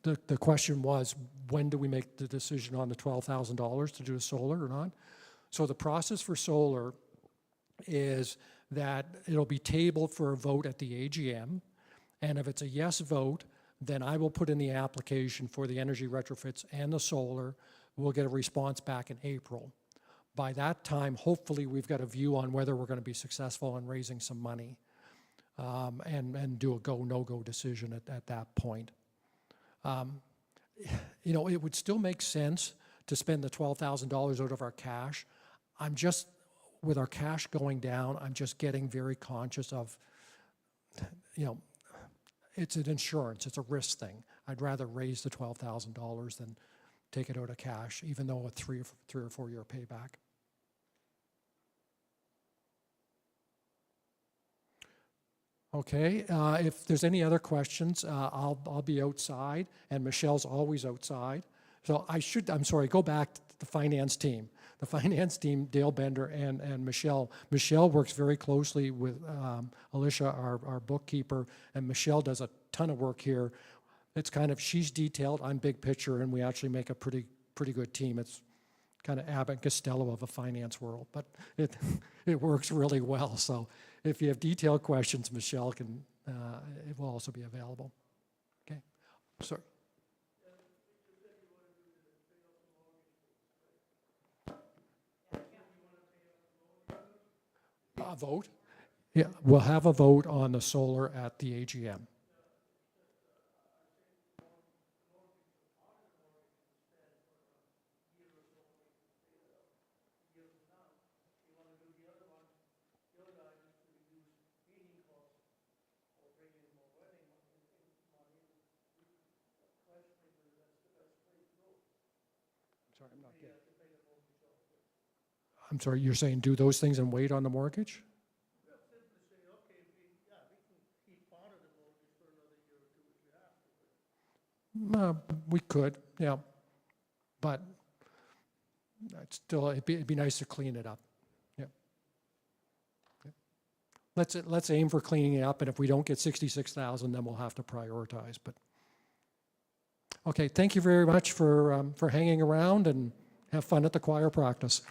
The question was, when do we make the decision on the $12,000 to do solar or not? So the process for solar is that it'll be tabled for a vote at the AGM, and if it's a yes vote, then I will put in the application for the energy retrofits and the solar. We'll get a response back in April. By that time, hopefully, we've got a view on whether we're going to be successful in raising some money, and do a go, no-go decision at that point. You know, it would still make sense to spend the $12,000 out of our cash. With our cash going down, I'm just getting very conscious of, you know, it's an insurance, it's a risk thing. I'd rather raise the $12,000 than take it out of cash, even though a 3 or 4 year payback. Okay, if there's any other questions, I'll be outside, and Michelle's always outside. So I'm sorry, go back to the finance team. The finance team, Dale Bender and Michelle. Michelle works very closely with Alicia, our bookkeeper, and Michelle does a ton of work here. It's kind of, she's detailed, I'm big picture, and we actually make a pretty good team. It's kind of Abbott and Costello of the finance world, but it works really well. So if you have detailed questions, Michelle can, it will also be available. Okay, sorry. A vote? Yeah, we'll have a vote on the solar at the AGM. I'm sorry, you're saying do those things and wait on the mortgage? We could, yeah, but it'd be nice to clean it up. Yeah. Let's aim for cleaning it up, and if we don't get 66,000, then we'll have to prioritize. But okay, thank you very much for hanging around, and have fun at the choir practice.